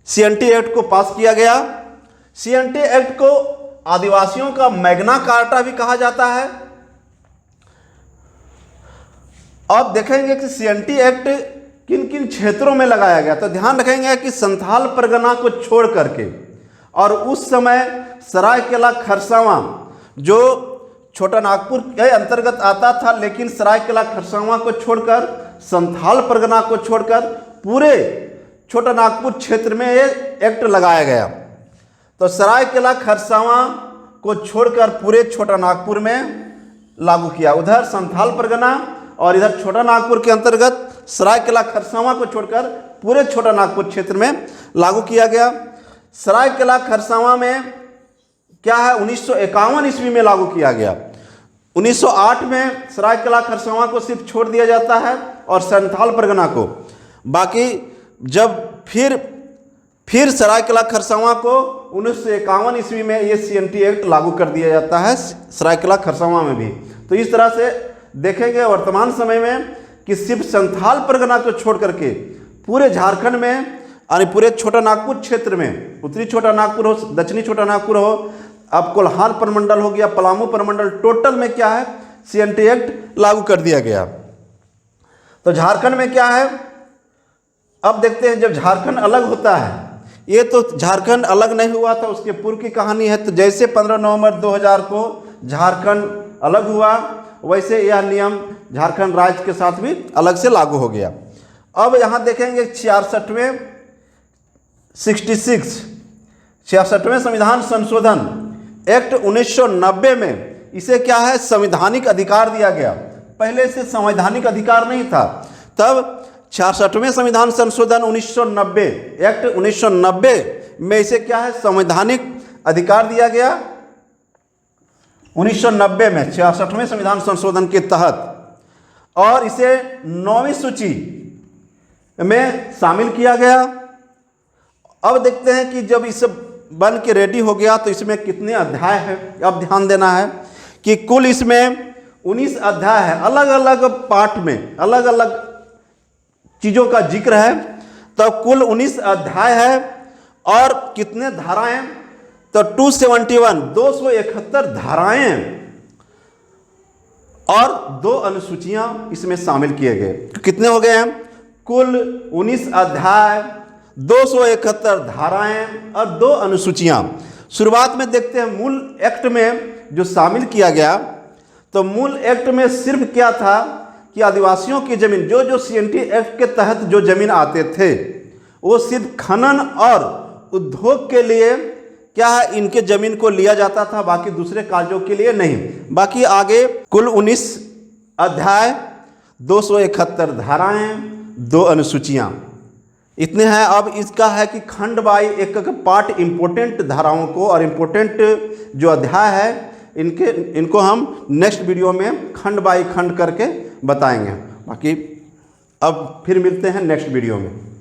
CNT एक्ट को पास किया गया। CNT एक्ट को आदिवासियों का मैग्ना कार्टा भी कहा जाता है। अब देखेंगे कि CNT एक्ट किन किन क्षेत्रों में लगाया गया। तो ध्यान रखेंगे कि संथाल परगना को छोड़ करके, और उस समय सरायकेला खरसावां जो छोटा नागपुर के अंतर्गत आता था, लेकिन सरायकेला खरसावां को छोड़कर, संथाल परगना को छोड़कर पूरे छोटा नागपुर क्षेत्र में ये एक्ट लगाया गया। तो सरायकेला खरसावां को छोड़कर पूरे छोटा नागपुर में लागू किया। उधर संथाल परगना और इधर छोटा नागपुर के अंतर्गत सरायकेला खरसावां को छोड़कर पूरे छोटा नागपुर क्षेत्र में लागू किया गया। सरायकेला खरसावां में क्या है, 1951 ईस्वी में लागू किया गया। 1908 में सरायकेला खरसावां को सिर्फ छोड़ दिया जाता है और संथाल परगना को। बाकी जब फिर सरायकेला खरसावां को 1951 ईस्वी में ये CNT एक्ट लागू कर दिया जाता है सरायकेला खरसावां में भी। तो इस तरह से देखेंगे वर्तमान समय में कि सिर्फ संथाल परगना को छोड़ करके पूरे झारखंड में यानी पूरे छोटा नागपुर क्षेत्र में, उत्तरी छोटा नागपुर हो, दक्षिणी छोटा नागपुर हो, अब कोल्हान प्रमंडल हो गया, पलामू प्रमंडल, टोटल में क्या है, CNT एक्ट लागू कर दिया गया। तो झारखंड में क्या है, अब देखते हैं जब झारखंड अलग होता है, ये तो झारखंड अलग नहीं हुआ था, उसके पूर्व की कहानी है। तो जैसे 15 नवंबर 2000 को झारखंड अलग हुआ, वैसे यह नियम झारखंड राज्य के साथ भी अलग से लागू हो गया। अब यहाँ देखेंगे 66वें संविधान संशोधन एक्ट 1990 में इसे क्या है, संवैधानिक अधिकार दिया गया। पहले से संवैधानिक अधिकार नहीं था, तब 66वें संविधान संशोधन 1990 एक्ट 1990 में इसे क्या है, संवैधानिक अधिकार दिया गया। 1990 में 66वें संविधान संशोधन के तहत, और इसे 9वीं सूची में शामिल किया गया। अब देखते हैं कि जब इसे बन के रेडी हो गया तो इसमें कितने अध्याय हैं। अब ध्यान देना है कि कुल इसमें 19 अध्याय है, अलग अलग पार्ट में अलग अलग चीज़ों का जिक्र है। तो कुल 19 अध्याय है और कितने धाराएं, तो 271 धाराएं और 2 अनुसूचियां इसमें शामिल किए गए। कितने हो गए हैं, कुल 19 अध्याय, 271 धाराएं और 2 अनुसूचियां। शुरुआत में देखते हैं मूल एक्ट में जो शामिल किया गया। तो मूल एक्ट में सिर्फ क्या था कि आदिवासियों की जमीन, जो CNT एक्ट के तहत जो जमीन आते थे, वो सिर्फ खनन और उद्योग के लिए क्या है, इनके जमीन को लिया जाता था, बाकी दूसरे कार्यों के लिए नहीं। बाकी आगे कुल 19 अध्याय, 271 धाराएं, 2 अनुसूचियां, इतने हैं। अब इसका है कि खंड बाई एक पार्ट इम्पोर्टेंट धाराओं को और इम्पोर्टेंट जो अध्याय है इनको हम नेक्स्ट वीडियो में खंड बाई खंड करके बताएंगे। बाकी अब फिर मिलते हैं नेक्स्ट वीडियो में।